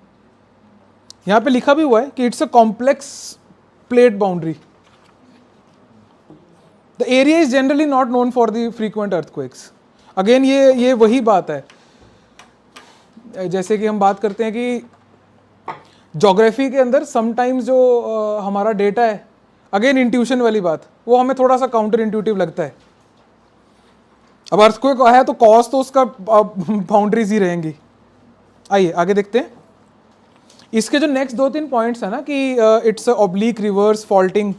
यहाँ पे लिखा भी हुआ है कि it's a complex plate boundary. The area is generally not known for the frequent earthquakes. Again ये वही बात है, जैसे कि हम बात करते हैं कि ज्योग्राफी के अंदर समटाइम्स जो हमारा डेटा है, अगेन इंट्यूशन वाली बात, वो हमें थोड़ा सा काउंटर इंट्यूटिव लगता है। अब अर्थक्वेक है तो कॉज तो उसका बाउंड्रीज ही रहेंगी। आइए आगे देखते हैं। इसके जो नेक्स्ट 2-3 पॉइंट्स है ना कि इट्स ऑब्लिक, रिवर्स, फॉल्टिंग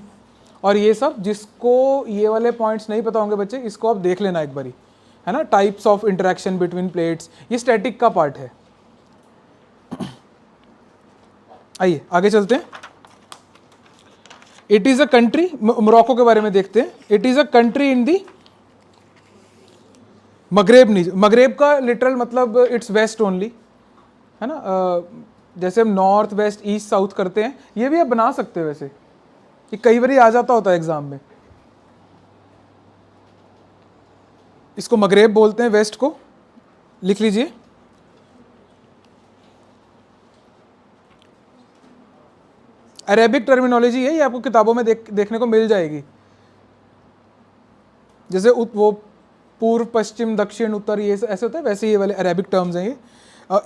और ये सब, जिसको ये वाले पॉइंट्स नहीं पता होंगे बच्चे, इसको आप देख लेना एक बारी, है ना। Types of interaction between plates, ये स्टैटिक का पार्ट है। आइए आगे चलते हैं। It is a country, Morocco के बारे में देखते हैं। It is a country in the Maghreb. Maghreb का लिटरल मतलब इट्स वेस्ट ओनली, है ना। जैसे हम नॉर्थ, वेस्ट, ईस्ट, साउथ करते हैं, ये भी आप बना सकते हैं वैसे, ये कई बार आ जाता होता है एग्जाम में। इसको मगरेब बोलते हैं वेस्ट को, लिख लीजिए। अरेबिक टर्मिनोलॉजी है, ये आपको किताबों में देखने को मिल जाएगी। जैसे वो पूर्व, पश्चिम, दक्षिण, उत्तर, ये ऐसे होता है, वैसे ये वाले अरेबिक टर्म्स हैं ये।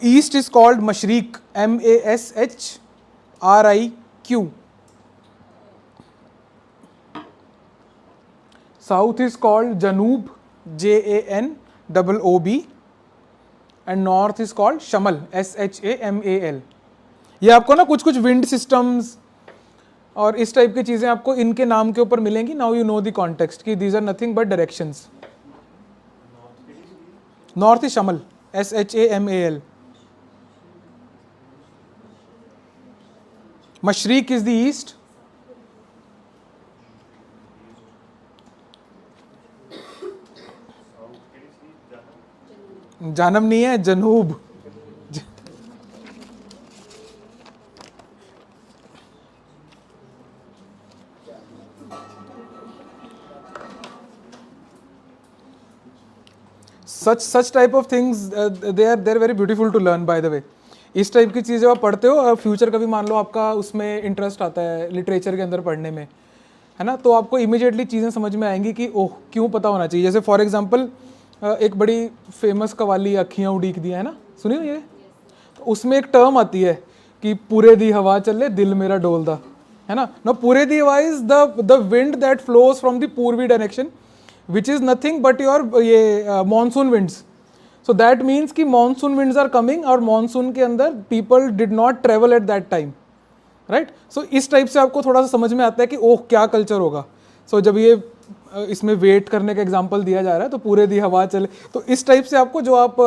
ईस्ट इज कॉल्ड मशरिक, MASHRIQ। साउथ इज कॉल्ड जनूब, JANOOB। And north is called शमल, SHAMAL। ये आपको ना कुछ कुछ विंड सिस्टम्स और इस टाइप की चीजें आपको इनके नाम के ऊपर मिलेंगी। Now you know the context कि these are nothing but directions. North is शमल, SHAMAL। मशरिक इज द ईस्ट, जानब नहीं है, जनूब। such type of things they are very beautiful to learn by the way। इस टाइप की चीज़ें आप पढ़ते हो और फ्यूचर का भी मान लो आपका उसमें इंटरेस्ट आता है लिटरेचर के अंदर पढ़ने में, है ना, तो आपको इमीडिएटली चीज़ें समझ में आएंगी कि ओह क्यों पता होना चाहिए। जैसे फॉर एग्जांपल एक बड़ी फेमस कवाली अखियाँ उड़ीक दिया है ना, सुनी हो ये? तो उसमें एक टर्म आती है कि पूरे दी हवा चले दिल मेरा डोलदा, है ना। नो पूरे दी हवा is the wind that flows from the पूर्वी direction which is nothing but your ये monsoon winds। so that means कि monsoon winds are coming और monsoon के अंदर people did not travel at that time, right। so इस type से आपको थोड़ा सा समझ में आता है कि ओह क्या कल्चर होगा। so जब ये इसमें वेट करने का एग्जांपल दिया जा रहा है तो पूरे दी हवा चले, तो इस टाइप से आपको जो आप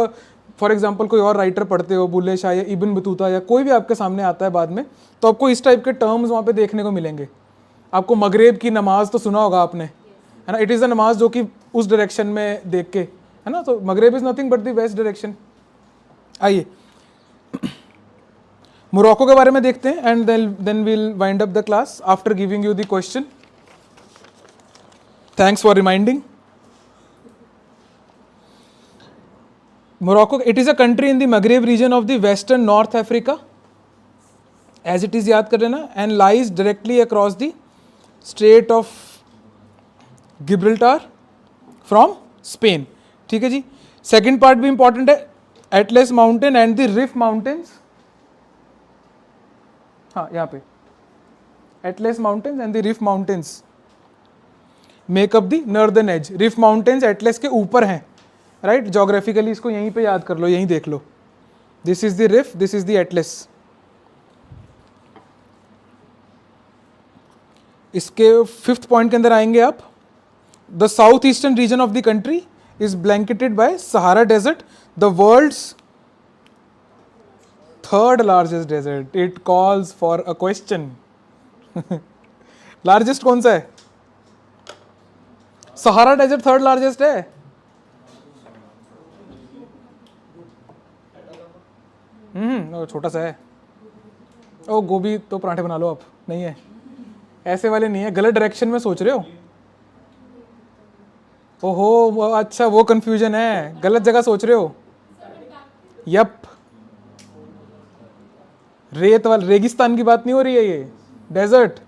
फॉर एग्जांपल कोई और राइटर पढ़ते हो, बुल्ले शाह या इब्न बतूता या कोई भी आपके सामने आता है बाद में, तो आपको इस टाइप के टर्म्स वहाँ पे देखने को मिलेंगे। आपको मगरेब की नमाज तो सुना होगा आपने, है ना, इट इज़ अ नमाज जो कि उस डायरेक्शन में देख के, है ना, तो Maghreb is nothing but the west direction. आइए मोरक्को के बारे में देखते हैं and then will wind up the class after giving you the question. Thanks for reminding. Morocco, it is a country in the Maghreb region of the western North Africa, as it is याद कर लेना, and lies directly across the Strait of Gibraltar from Spain. ठीक है जी। Second part भी important है, Atlas mountain and the Rif mountains. हाँ यहाँ पे Atlas mountains and the Rif mountains make up the northern edge. Rif mountains Atlas के ऊपर हैं, राइट, जोग्राफिकली इसको यहीं पे याद कर लो, यहीं देख लो, this is the Rif, this is the Atlas. इसके फिफ्थ पॉइंट के अंदर आएंगे आप। The southeastern region of the country is blanketed by Sahara Desert, the world's third largest desert. It calls for a question. Largest कौन सा है? Sahara Desert third largest है। छोटा सा है। ओ गोभी तो पराठे बना लो आप, नहीं है ऐसे वाले, नहीं है, गलत डायरेक्शन में सोच रहे हो। ओहो अच्छा, वो कंफ्यूजन है, गलत जगह सोच रहे हो। यप, रेत वाला, रेगिस्तान की बात नहीं हो रही है ये, desert.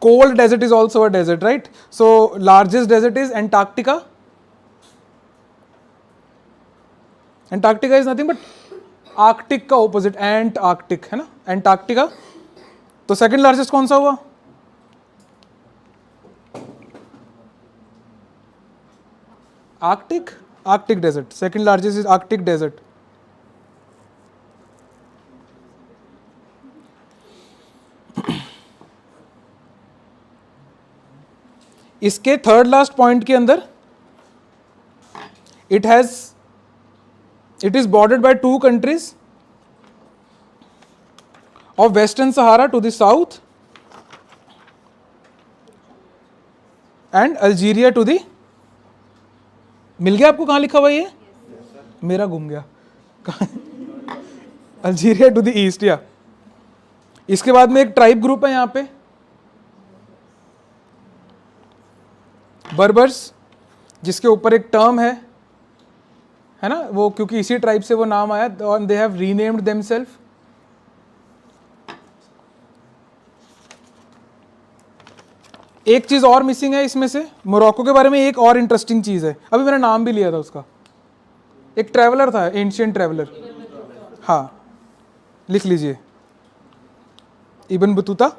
Cold desert is also a desert, right. So largest desert is Antarctica. Antarctica is nothing but Arctic का ऑपोजिट, एंट आर्कटिक, है ना, एंटार्क्टिका। तो सेकंड लार्जेस्ट कौन सा हुआ? Arctic desert, second largest is Arctic desert. इसके third last point के अंदर it is bordered by two countries of Western Sahara to the south and Algeria to the, मिल गया आपको? कहां लिखा हुआ ये? मेरा घूम गया। Algeria to the east. या इसके बाद में एक ट्राइब ग्रुप है यहां पे, बर्बर्स, जिसके ऊपर एक टर्म है है ना, वो क्योंकि इसी ट्राइब से वो नाम आया और दे हैव रीनेम्ड देमसेल्फ। एक चीज और मिसिंग है इसमें से, मोरक्को के बारे में एक और इंटरेस्टिंग चीज है, अभी मैंने नाम भी लिया था उसका, एक ट्रैवलर था, एंशिएंट ट्रैवलर। हाँ, लिख लीजिए, Ibn Battuta.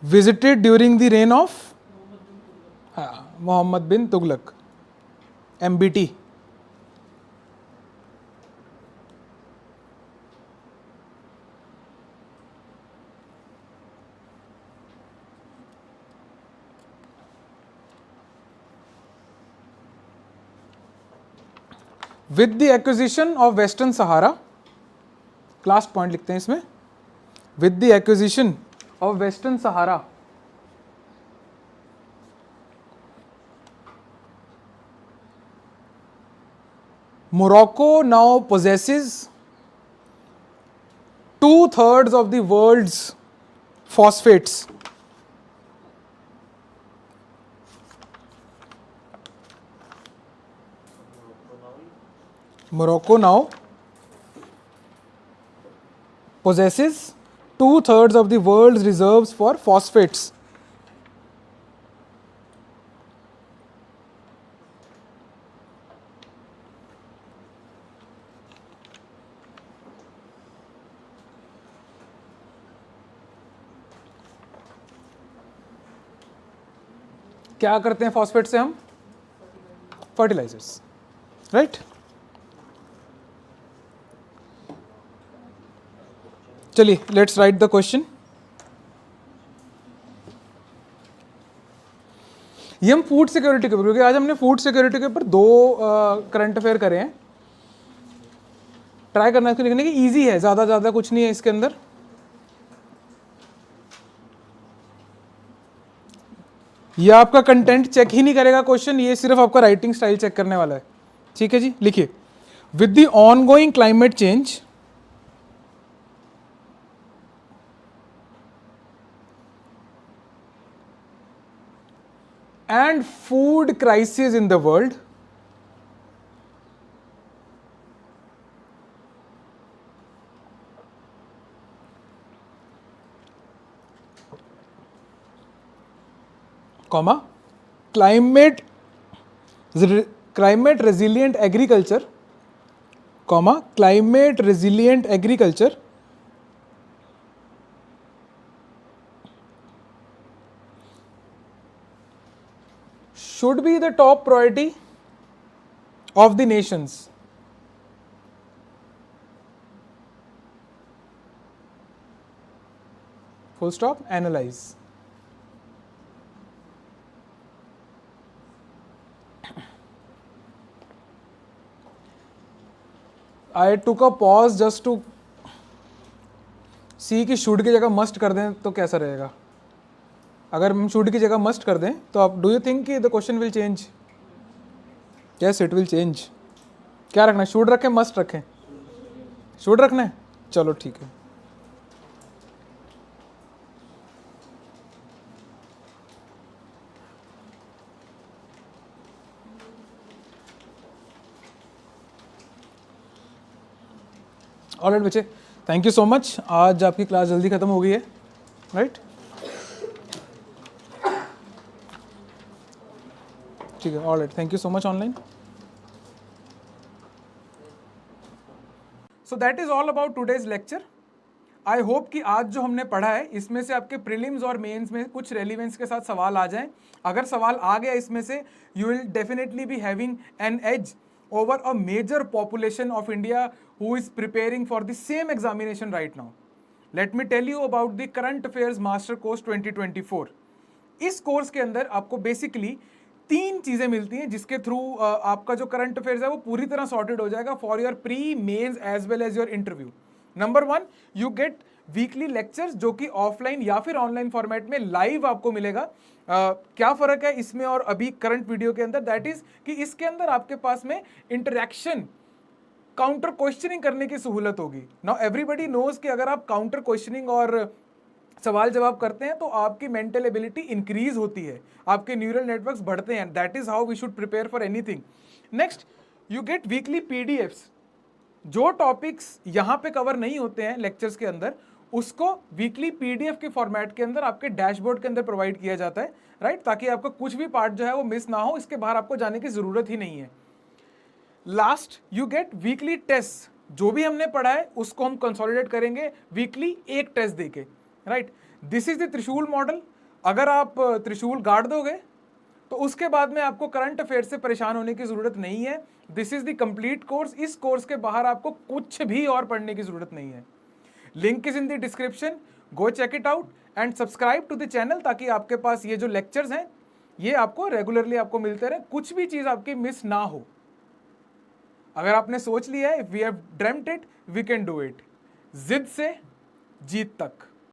Visited during the reign of Muhammad bin Tughlaq, MBT। With the acquisition of Western Sahara, last point लिखते हैं इसमें, with the acquisition of Western Sahara, Morocco now possesses 2/3 of the world's phosphates. Morocco now possesses 2/3 of the world's reserves for phosphates. क्या करते हैं phosphate से हम? Fertilisers, right? चलिए, let's write the question. ये हम फूड सिक्योरिटी के ऊपर, क्योंकि आज हमने फूड सिक्योरिटी के ऊपर 2 करंट अफेयर करे हैं, ट्राई करना इसको लिखने की, इजी है, ज़्यादा कुछ नहीं है इसके अंदर। ये आपका कंटेंट चेक ही नहीं करेगा क्वेश्चन, ये सिर्फ आपका राइटिंग स्टाइल चेक करने वाला है। ठीक है जी, लिखिए, with the ongoing climate change and food crisis in the world, comma, climate resilient agriculture, comma, climate resilient agriculture should be the top priority of the nations. Full stop, analyze. I took a pause just to see कि should की जगह must कर दें तो कैसा रहेगा। अगर हम शुड की जगह मस्ट कर दें तो आप, डू यू थिंक कि the question will change? Yes, it will change. क्या रखना है, शुड रखें, मस्ट रखें? शुड रखना है, चलो ठीक है। ऑलराइट बच्चे, थैंक यू सो मच। आज आपकी क्लास जल्दी खत्म हो गई है, राइट? ठीक है, alright, thank you so much online. So that is all about today's lecture. I hope कि आज जो हमने पढ़ा है इसमें से आपके प्रीलिम्स और मेंस में कुछ रेलिवेंस के साथ सवाल आ जाएं। अगर सवाल आ गया इसमें से, you will definitely be having an edge over a major population of India who is preparing for the same examination right now. Let me tell you about the Current Affairs Master Course 2024. इस course के अंदर आपको basically 3 चीजें मिलती हैं जिसके through आपका जो करंट अफेयर्स है वो पूरी तरह सॉर्टेड हो जाएगा for your pre, mains as well as your interview. Number 1, you get weekly lectures जो कि ऑफलाइन या फिर ऑनलाइन फॉर्मेट में लाइव आपको मिलेगा। क्या फर्क है इसमें और अभी करंट वीडियो के अंदर? दैट इज कि इसके अंदर आपके पास में इंटरेक्शन, काउंटर क्वेश्चनिंग करने की सहूलत होगी। नाउ एवरीबडी नोज कि अगर आप काउंटर क्वेश्चनिंग और सवाल जवाब करते हैं तो आपकी मेंटल एबिलिटी इंक्रीज होती है, आपके न्यूरल नेटवर्क्स बढ़ते हैं। That is how we should prepare for anything. Next, you get weekly PDFs. जो टॉपिक्स यहाँ पे कवर नहीं होते हैं लेक्चर्स के अंदर, उसको वीकली पीडीएफ के फॉर्मेट के अंदर आपके डैशबोर्ड के अंदर प्रोवाइड किया जाता है, राइट, ताकि आपका कुछ भी पार्ट जो है वो मिस ना हो, इसके बाहर आपको जाने की जरूरत ही नहीं है। Last, you get weekly test. जो भी हमने पढ़ा है उसको हम कंसोलिडेट करेंगे वीकली एक टेस्ट देके, राइट। दिस इज द त्रिशूल मॉडल। अगर आप त्रिशूल गाड़ दोगे तो उसके बाद में आपको करंट अफेयर से परेशान होने की जरूरत नहीं है। This is the complete course. इस कोर्स के बाहर आपको कुछ भी और पढ़ने की जरूरत नहीं है। Link is in the description, go check it out and subscribe to the channel, ताकि आपके पास ये जो लेक्चर्स हैं ये आपको रेगुलरली आपको मिलते रहे, कुछ भी चीज आपकी मिस ना हो। अगर आपने सोच लिया है, if we have dreamed it we can do it. जिद से जीत तक।